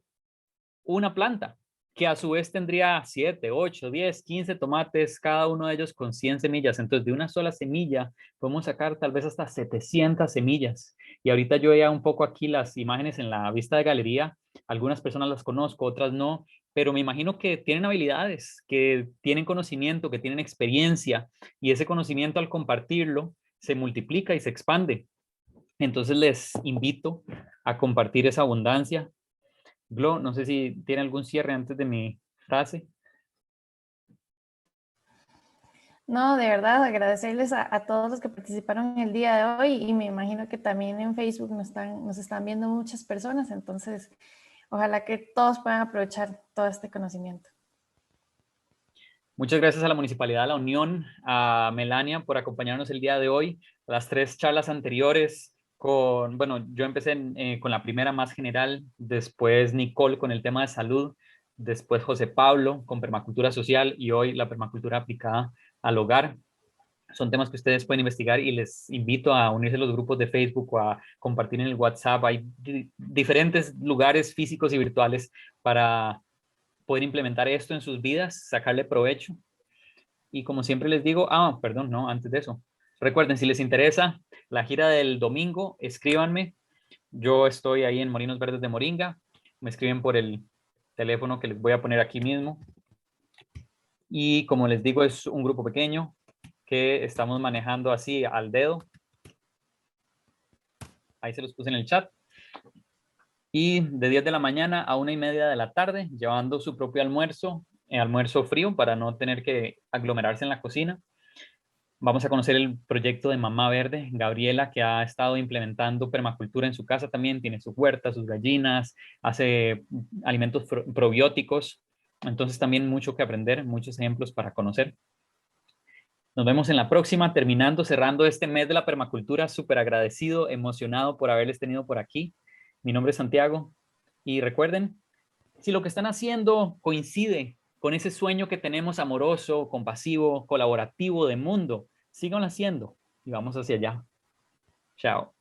una planta, que a su vez tendría 7, 8, 10, 15 tomates, cada uno de ellos con 100 semillas. Entonces, de una sola semilla podemos sacar tal vez hasta 700 semillas. Y ahorita yo veía un poco aquí las imágenes en la vista de galería. Algunas personas las conozco, otras no, pero me imagino que tienen habilidades, que tienen conocimiento, que tienen experiencia, y ese conocimiento al compartirlo se multiplica y se expande. Entonces les invito a compartir esa abundancia. Glo, no sé si tiene algún cierre antes de mi frase. No, de verdad, agradecerles a todos los que participaron el día de hoy y me imagino que también en Facebook nos están viendo muchas personas, entonces ojalá que todos puedan aprovechar todo este conocimiento. Muchas gracias a la Municipalidad de La Unión, a Melania por acompañarnos el día de hoy. Las 3 charlas anteriores bueno, yo empecé con la primera más general, después Nicole con el tema de salud, después José Pablo con permacultura social y hoy la permacultura aplicada al hogar. Son temas que ustedes pueden investigar y les invito a unirse a los grupos de Facebook o a compartir en el WhatsApp. Hay diferentes lugares físicos y virtuales para poder implementar esto en sus vidas, sacarle provecho. Y como siempre les digo, perdón, no, antes de eso, recuerden, si les interesa la gira del domingo, escríbanme. Yo estoy ahí en Molinos Verdes de Moringa. Me escriben por el teléfono que les voy a poner aquí mismo. Y como les digo, es un grupo pequeño que estamos manejando así al dedo. Ahí se los puse en el chat. Y de 10 de la mañana a 1:30 de la tarde, llevando su propio almuerzo frío para no tener que aglomerarse en la cocina. Vamos a conocer el proyecto de Mamá Verde, Gabriela, que ha estado implementando permacultura en su casa también, tiene su huerta, sus gallinas, hace alimentos probióticos, entonces también mucho que aprender, muchos ejemplos para conocer. Nos vemos en la próxima, cerrando este mes de la permacultura. Súper agradecido, emocionado por haberles tenido por aquí. Mi nombre es Santiago y recuerden, si lo que están haciendo coincide con ese sueño que tenemos amoroso, compasivo, colaborativo de mundo, síganlo haciendo y vamos hacia allá. Chao.